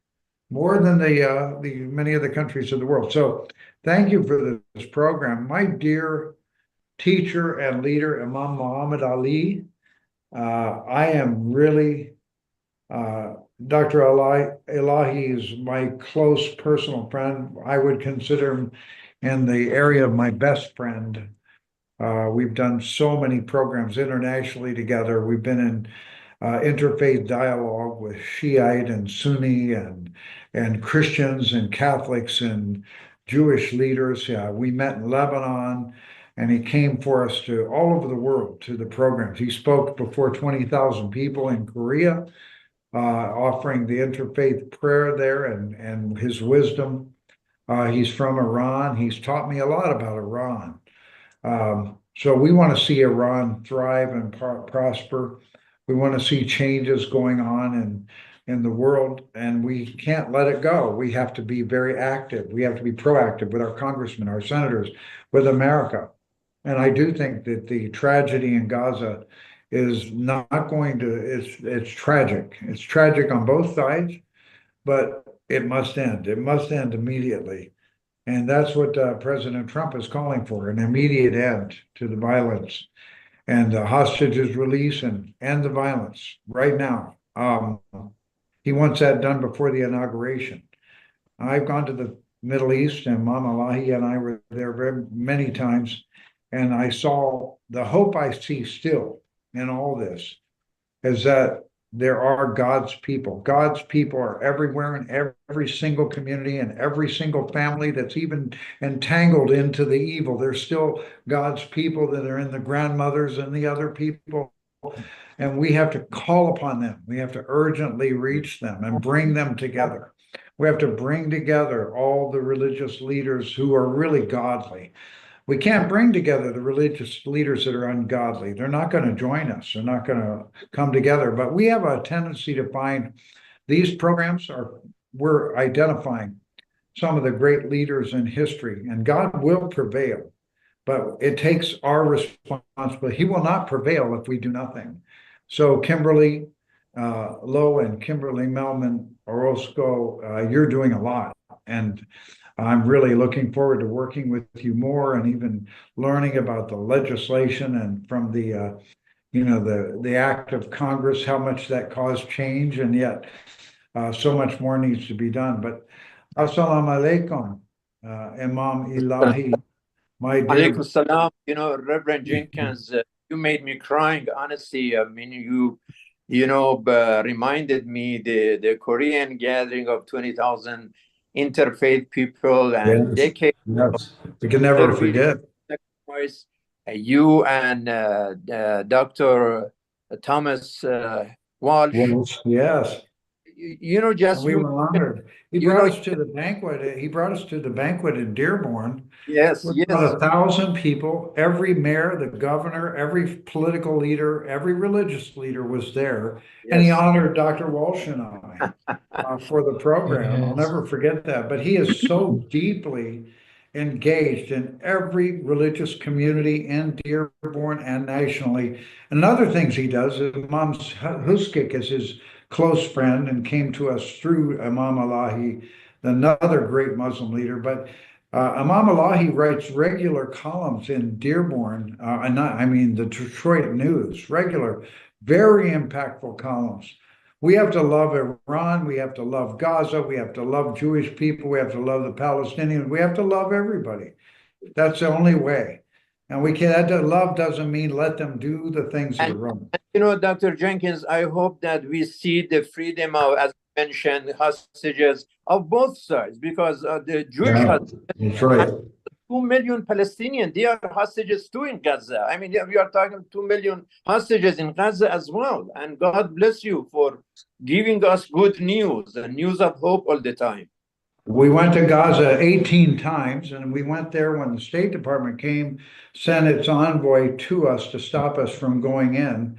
more than the many of the countries of the world. So thank you for this program. My dear teacher and leader, Imam Muhammad Ali, I am really, Dr. Elahi is my close personal friend. I would consider him in the area of my best friend. We've done so many programs internationally together. We've been in interfaith dialogue with Shiite and Sunni and Christians and Catholics and Jewish leaders. We met in Lebanon, and he came for us to all over the world to the programs. He spoke before 20,000 people in Korea, offering the interfaith prayer there and his wisdom. He's from Iran. He's taught me a lot about Iran. So we want to see Iran thrive and prosper. We want to see changes going on in the world, and we can't let it go. We have to be very active. We have to be proactive with our congressmen, our senators, with America. And I do think that the tragedy in Gaza is not going to, it's tragic. It's tragic on both sides, but it must end. It must end immediately. And that's what President Trump is calling for, an immediate end to the violence and the hostages release and end the violence right now. He wants that done before the inauguration. I've gone to the Middle East, and Mama Lahi and I were there very many times, and I saw the hope I see still in all this is that there are God's people. God's people are everywhere in every single community and every single family that's even entangled into the evil. There's still God's people that are in the grandmothers and the other people. And we have to call upon them. We have to urgently reach them and bring them together. We have to bring together all the religious leaders who are really godly. We can't bring together the religious leaders that are ungodly. They're not going to join us. They're not going to come together. But we have a tendency to find these programs we're identifying some of the great leaders in history, and God will prevail. But it takes our responsibility. He will not prevail if we do nothing. So Kimberly Lowe and Kimberly Melman Orozco, you're doing a lot. And I'm really looking forward to working with you more and even learning about the legislation and from the act of Congress, how much that caused change, and yet so much more needs to be done. But assalamu alaikum, Imam Ilahi, my dear. Alaikum salam. Reverend Jenkins, you made me crying. Honestly, I mean, reminded me the Korean gathering of 20,000 interfaith people and Yes, decades yes, we can never service, forget. sacrifice. You and Dr. Thomas Walsh, Yes. just We you, were honored. He you brought know, us to the banquet. He brought us to the banquet in Dearborn yes, with yes, about 1,000 people. Every mayor, the governor, every political leader, every religious leader was there. And he yes. honored Dr. Walsh and I for the program. I'll Yes. never forget that. But he is so deeply engaged in every religious community in Dearborn and nationally. And other things he does, Imam Huskik is his close friend and came to us through Imam Alahi, another great Muslim leader. But Imam Alahi writes regular columns in Dearborn, I mean the Detroit News, regular, very impactful columns. We have to love Iran. We have to love Gaza. We have to love Jewish people. We have to love the Palestinians. We have to love everybody. That's the only way. And we can't, that love doesn't mean let them do the things that are And wrong. Dr. Jenkins, I hope that we see the freedom of, as mentioned, hostages of both sides, because the Jewish Yeah, that's right. 2 million Palestinians, they are hostages too in Gaza. I mean, we are talking 2 million hostages in Gaza as well. And God bless you for giving us good news and news of hope all the time. We went to Gaza 18 times, and we went there when the State Department sent its envoy to us to stop us from going in,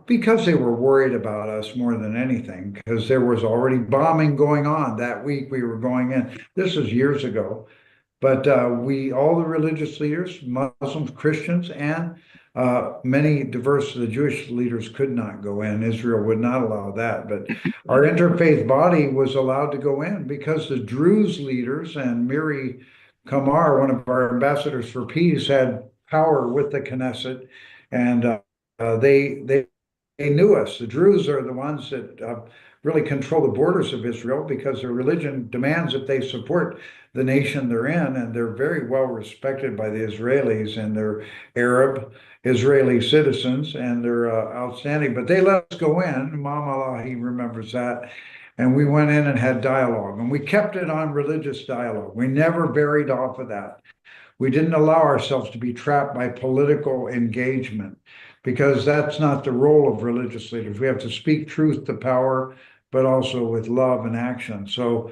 because they were worried about us more than anything, because there was already bombing going on that week we were going in. This was years ago. But all the religious leaders, Muslims, Christians, and many diverse, the Jewish leaders could not go in. Israel would not allow that. But our interfaith body was allowed to go in because the Druze leaders and Miri Kamar, one of our ambassadors for peace, had power with the Knesset, and they knew us. The Druze are the ones that really control the borders of Israel because their religion demands that they support the nation they're in, and they're very well respected by the Israelis, and they're Arab Israeli citizens, and they're outstanding. But they let us go in. Imam Allah, he remembers that. And we went in and had dialogue, and we kept it on religious dialogue. We never varied off of that. We didn't allow ourselves to be trapped by political engagement because that's not the role of religious leaders. We have to speak truth to power, but also with love and action. So,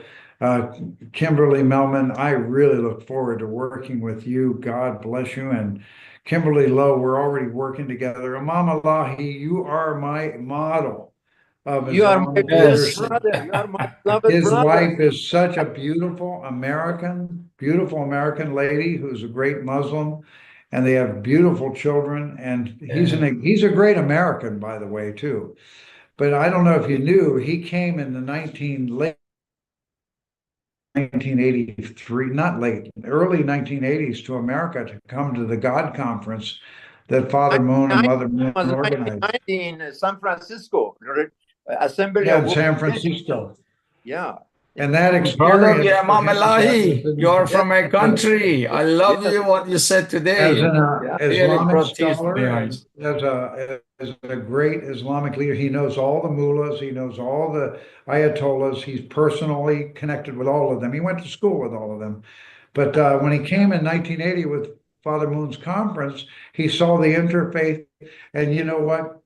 Kimberly Melman, I really look forward to working with you. God bless you. And Kimberly Lowe, we're already working together. Imam Allahi, you are my model of You are my Islamic beloved leadership. brother. You are my beloved His brother. wife is such a beautiful American lady who's a great Muslim, and they have beautiful children. And he's a great American, by the way, too. But I don't know if you knew, he came in the late 1983, not late, early 1980s to America to come to the God Conference that Father Moon and Mother Moon was organized. 1990 in San Francisco, Assembly Yeah, of in World San Religions. Francisco. Yeah. And that Proud of experience you, for Imam him Elahi. You're from my Yes. country. I love Yes. you what you said as today. an Yeah. Really Islamic brought tears to scholar my and eyes. as a great Islamic leader, he knows all the mullahs, he knows all the ayatollahs. He's personally connected with all of them. He went to school with all of them. But when he came in 1980 with Father Moon's conference, he saw the interfaith, and you know what?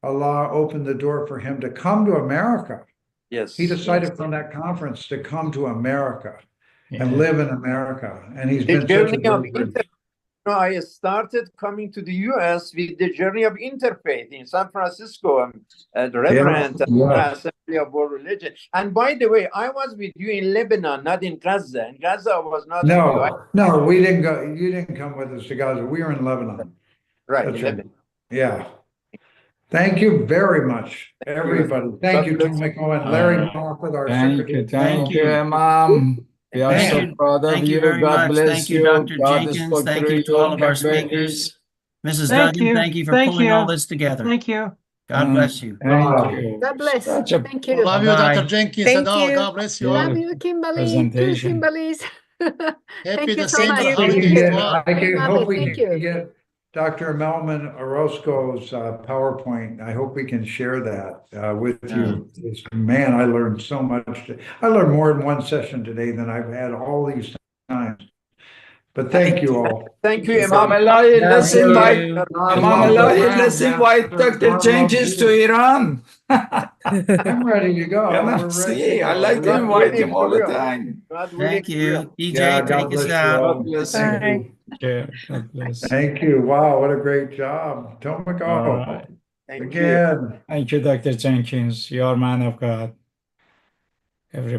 Allah opened the door for him to come to America. Yes. He decided from that conference to come to America and Yeah. live in America. And he's The been such a journey of great friend. I started coming to the US with the journey of interfaith in San Francisco, the Reverend Yeah. Assembly of World Religion. And by the way, I was with you in Lebanon, not in Gaza. In Gaza, I was not with you. No, we didn't go. You didn't come with us to Gaza. We were in Lebanon. Right, That's in right. Lebanon. Yeah. Thank you very much, Thank you. everybody. Thank you, God bless Tomiko and Larry right. Moffat, our Thank secretary. you. Thank you, Imam. We are Thank so you. proud of Thank you you. very God much. bless Thank you, you. Dr. God Jenkins. spoke Thank through you to you. all of our God bless you. speakers. Mrs. Thank Duggan, you. thank you for Thank pulling you. all this together. Thank you. God bless you. Thank you. God bless. Such a Thank you. Love you, Bye-bye. Dr. Jenkins. Thank and all. you. God bless you all. Love you, Kimberly. Two presentation. Kimberlys. Thank Happy you so December much. Thank you. holidays to all. I can Love hope it. we Thank can you. get Dr. Melman Orozco's PowerPoint. I hope we can share that with you. Man, I learned so much. I learned more in one session today than I've had all these times. But thank you all. Thank you, Imam Imam. Elahi, let's Thank invite you. Imam Elahi, let's invite Dr. Jenkins to Iran. I'm ready to go. Come We're and ready see. to I go. like to God invite willing, him all the we will. time. God willing, Thank we will. you. Yeah, EJ, God take us bless you out. all. God bless Thank you. you. Okay, God bless. Thank you. Wow, what a great job. All Tomiko, right. Thank you. again. Thank you, Dr. Jenkins. You are man of God. Everybody.